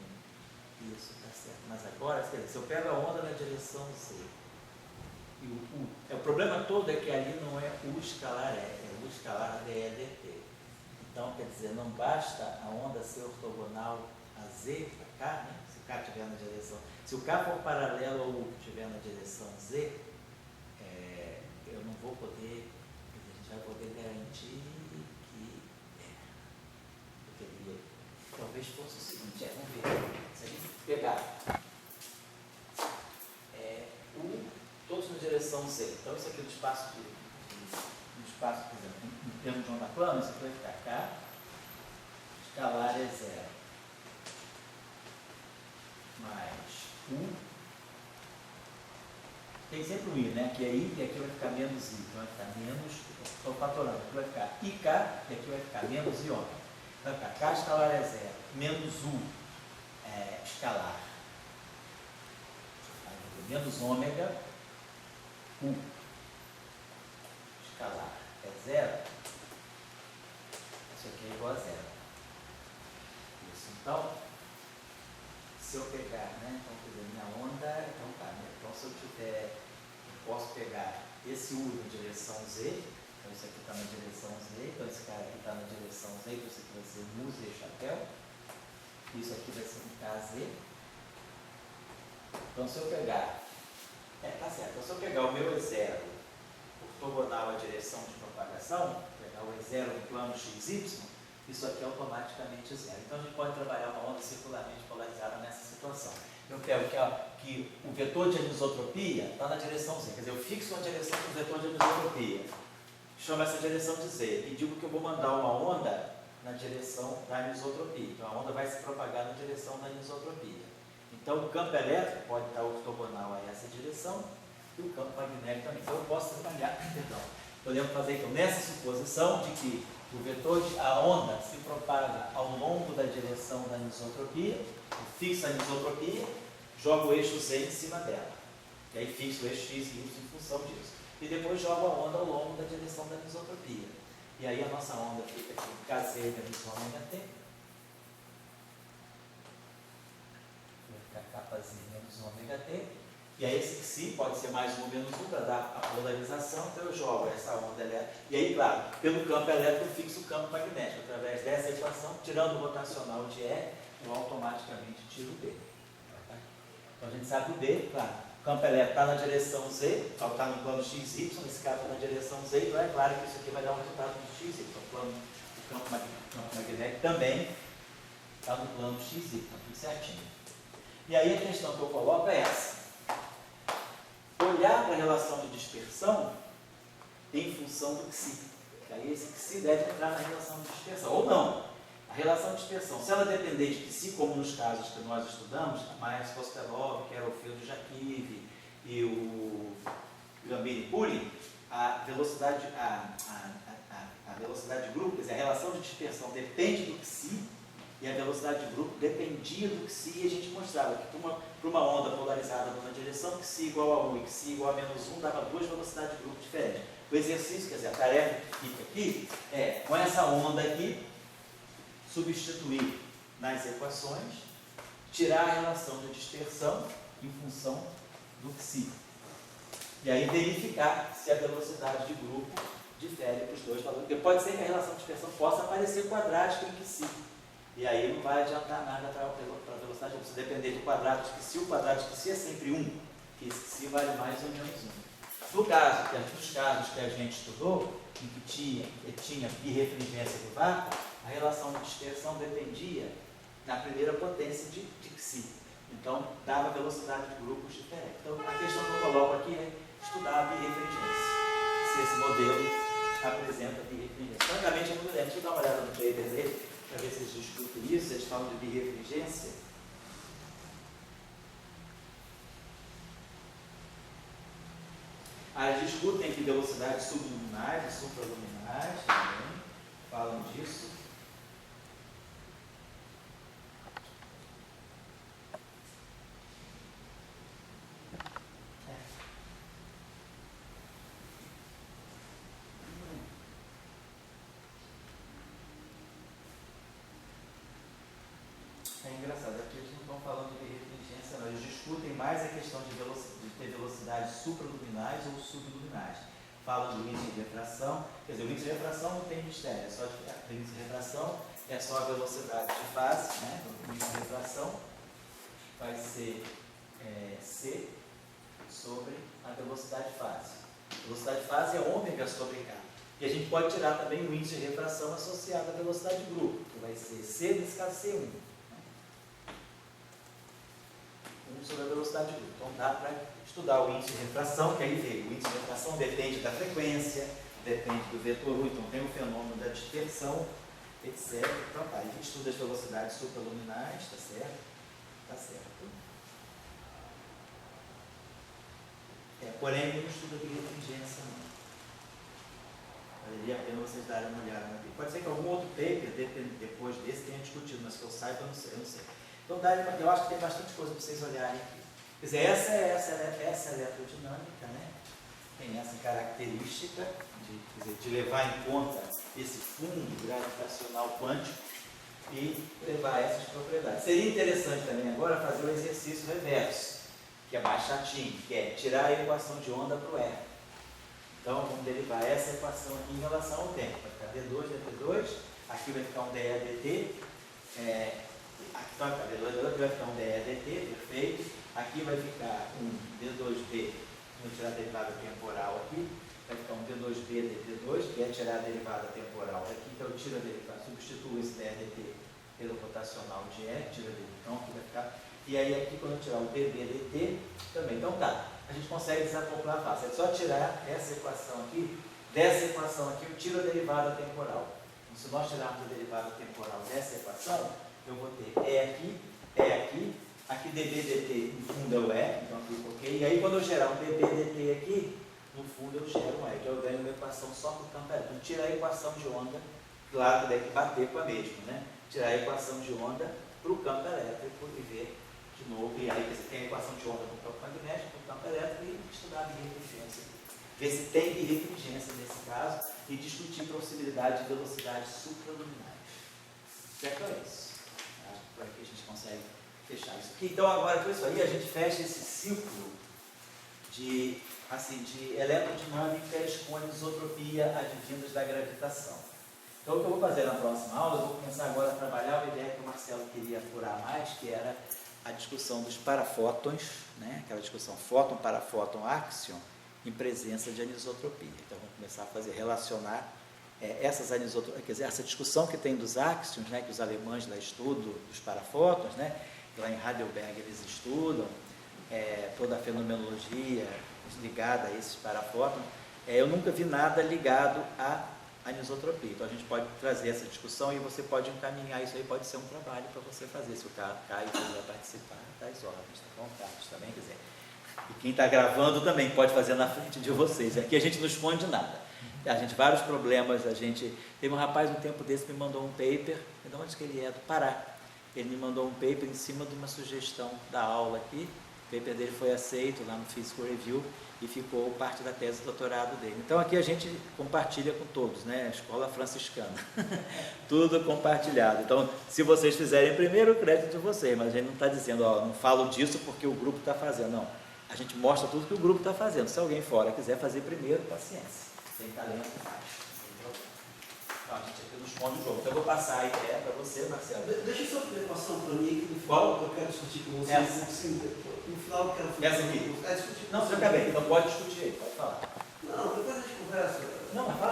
isso está certo. Mas agora, se eu pego a onda na direção Z, e o problema todo é que ali não é U escalar E, é U escalar DE dt. Então, quer dizer, não basta a onda ser ortogonal a Z, a K, né? Se o K estiver na direção, se o K for paralelo ao U que estiver na direção Z, eu não vou poder, a gente vai poder garantir que talvez fosse o seguinte, vamos ver, se a gente pegar todos na direção Z, então isso aqui é do espaço, por exemplo, em termos de onda plana, isso aqui vai ficar K, escalar é zero, mais U, tem sempre um I, né? Que é I e aqui vai ficar menos I, então vai ficar menos, estou fatorando, aqui vai ficar IK e aqui vai ficar menos I ômega. Vai ficar K escalar é zero, menos U escalar, menos ômega, U escalar é zero, isso aqui é igual a zero. Isso, então, se eu pegar, né, então, quer dizer, minha onda, então tá, né, então se eu tiver, eu posso pegar esse U na direção Z, então isso aqui está na direção Z, então esse cara aqui está na direção Z, então isso aqui vai ser mu Z chapéu, isso aqui vai ser um KZ. Então se eu pegar, tá certo, então se eu pegar o meu E0 ortogonal à direção de propagação, pegar o E0 no plano XY, isso aqui é automaticamente zero. Então a gente pode trabalhar uma onda circularmente polarizada nessa situação. Eu pego que o vetor de anisotropia está na direção Z, quer dizer, eu fixo uma direção com o vetor de anisotropia, chamo essa direção de Z e digo que eu vou mandar uma onda na direção da anisotropia. Então a onda vai se propagar na direção da anisotropia. Então o campo elétrico pode estar ortogonal a essa direção e o campo magnético também. Então eu posso trabalhar, podemos fazer então nessa suposição de que a onda se propaga ao longo da direção da anisotropia, eu fixo a anisotropia, jogo o eixo Z em cima dela. E aí fixo o eixo X e Y em função disso. E depois jogo a onda ao longo da direção da anisotropia. E aí a nossa onda fica aqui, KZ menos ômega T. Vai ficar Kzinho menos ômega T. E aí esse Xi pode ser mais um ou menos um para dar a polarização, então eu jogo essa onda elétrica. E aí, claro, pelo campo elétrico eu fixo o campo magnético. Através dessa equação, tirando o rotacional de E, eu automaticamente tiro o B. Então a gente sabe o B, claro, o campo elétrico está na direção Z, está no plano XY, esse cara está na direção Z, então é claro que isso aqui vai dar um resultado de XY. O campo magnético também está no plano XY, tudo certinho. E aí a questão que eu coloco é essa. Olhar para a relação de dispersão em função do Xi. Aí esse Xi deve entrar na relação de dispersão, ou não. A relação de dispersão, se ela depender de Xi, como nos casos que nós estudamos, a Maes Kosterlov, que era o fio de Jaquille, e o Gambini-Puri, a velocidade de grupo, quer dizer, a relação de dispersão depende do Xi, e a velocidade de grupo dependia do Xi, e a gente mostrava que para uma onda polarizada numa direção, Xi igual a 1 e Xi igual a menos 1 dava duas velocidades de grupo diferentes. O exercício, quer dizer, a tarefa que fica aqui é, com essa onda aqui, substituir nas equações, tirar a relação de dispersão em função do psi. E aí verificar se a velocidade de grupo difere para os dois valores. Porque pode ser que a relação de dispersão possa aparecer quadrática em psi. E aí não vai adiantar nada para a velocidade. Você depender do quadrado de psi, o quadrado de psi é sempre 1, que esse psi vale mais ou menos 1. No caso, nos casos que a gente estudou, em que tinha birrefringência do vácuo, a relação de dispersão dependia na primeira potência de psi. Então, dava velocidade de grupos diferentes. Então, a questão que eu coloco aqui é estudar a birrefringência. Se esse modelo apresenta birrefringência. Francamente, é muito grande. Deixa eu dar uma olhada no paper dele, para ver se eles discutem isso. Eles falam de birrefringência. Eles discutem aqui velocidades subluminares e supraluminares também. Falam disso. É engraçado, aqui eles não estão falando de birrefringência, não. Eles discutem mais a questão de ter velocidades supraluminares ou subluminares. Falam do índice de refração, quer dizer, o índice de refração não tem mistério, o índice de refração é só a velocidade de fase, né? O índice de refração vai ser C sobre a velocidade de fase. A velocidade de fase é ômega sobre K. E a gente pode tirar também o índice de refração associado à velocidade de grupo, que vai ser C, nesse caso C1. Sobre a velocidade de grupo. Então dá para estudar o índice de refração, que aí veio. O índice de refração depende da frequência, depende do vetor U, então tem o fenômeno da dispersão, etc. Então tá, a gente estuda as velocidades supraluminares, tá certo? Tá certo. Porém, não estuda birrefringência, não. Valeria a pena vocês darem uma olhada. Pode ser que algum outro paper, depois desse, tenha discutido, mas que eu saiba, eu não sei. Então, eu acho que tem bastante coisa para vocês olharem aqui. Quer dizer, essa é a eletrodinâmica, né? Tem essa característica de levar em conta esse fundo gravitacional quântico e levar essas propriedades. Seria interessante também agora fazer o exercício reverso, que é mais chatinho, que é tirar a equação de onda para o R. Então, vamos derivar essa equação aqui em relação ao tempo. Vai ficar D2, dt2, aqui vai ficar um dE dt, aqui vai ficar um dE dt, perfeito. Aqui vai ficar um d2b, vou tirar a derivada temporal aqui, vai ficar um d2b dt2, que é tirar a derivada temporal daqui, então eu tiro a derivada, substituo esse dE dt pelo rotacional de E, tiro a derivada, então aqui vai ficar, e aí aqui quando eu tirar o dB dt também, então tá, a gente consegue desacoplar fácil, é só tirar essa equação aqui, dessa equação aqui eu tiro a derivada temporal. Então, se nós tirarmos a derivada temporal dessa equação, eu vou ter aqui dB dt no fundo é o E, então aqui ok, e aí quando eu gerar um dB dt aqui, no fundo eu gero um E, que eu ganho uma equação só para o campo elétrico. Então tirar a equação de onda, claro que deve bater com a mesma, né? Tirar a equação de onda para o campo elétrico e ver de novo, e aí você tem a equação de onda para o campo magnético, para o campo elétrico e estudar a birrefringência. Ver se tem birrefringência nesse caso e discutir possibilidade de velocidades supraluminares. Certo? É isso. Acho que por aqui a gente consegue fechar isso aqui. Então agora com isso aí a gente fecha esse ciclo de eletrodinâmicas com anisotropia advindas da gravitação. Então o que eu vou fazer na próxima aula, eu vou começar agora a trabalhar uma ideia que o Marcelo queria apurar mais, que era a discussão dos parafótons, né? Aquela discussão fóton, parafóton, áxion, em presença de anisotropia. Então vamos começar a relacionar essas anisotropias, quer dizer, essa discussão que tem dos áxions, né, que os alemães lá estudam, dos parafótons, né, lá em Heidelberg eles estudam, toda a fenomenologia ligada a esses parafótons. Eu nunca vi nada ligado à anisotropia. Então a gente pode trazer essa discussão e você pode encaminhar isso aí, pode ser um trabalho para você fazer. Se o Caio quiser participar, está às ordens, está à vontade também, quer dizer. E quem está gravando também pode fazer na frente de vocês. Aqui a gente não esconde nada. Vários problemas, teve um rapaz um tempo desse que me mandou um paper, de onde que ele é? Do Pará. Ele me mandou um paper em cima de uma sugestão da aula aqui, paper dele foi aceito lá no Physical Review e ficou parte da tese de doutorado dele. Então aqui a gente compartilha com todos, né? Escola franciscana, tudo compartilhado. Então, se vocês fizerem primeiro, o crédito de vocês, mas a gente não está dizendo, ó, não falo disso porque o grupo está fazendo, não. A gente mostra tudo que o grupo está fazendo. Se alguém fora quiser fazer primeiro, paciência. Tem talento, faz. Então, a gente aqui não esconde o jogo. Então eu vou passar a ideia para você, Marcelo. Deixa eu só passar para mim aqui no Qual? final, que eu quero discutir com você. Essa. Sim, no final eu quero fazer. Essa aqui? É discutir com Não, você. você acabei, então pode discutir aí, pode falar. Não, depois a gente conversa. Não, mas fala aí,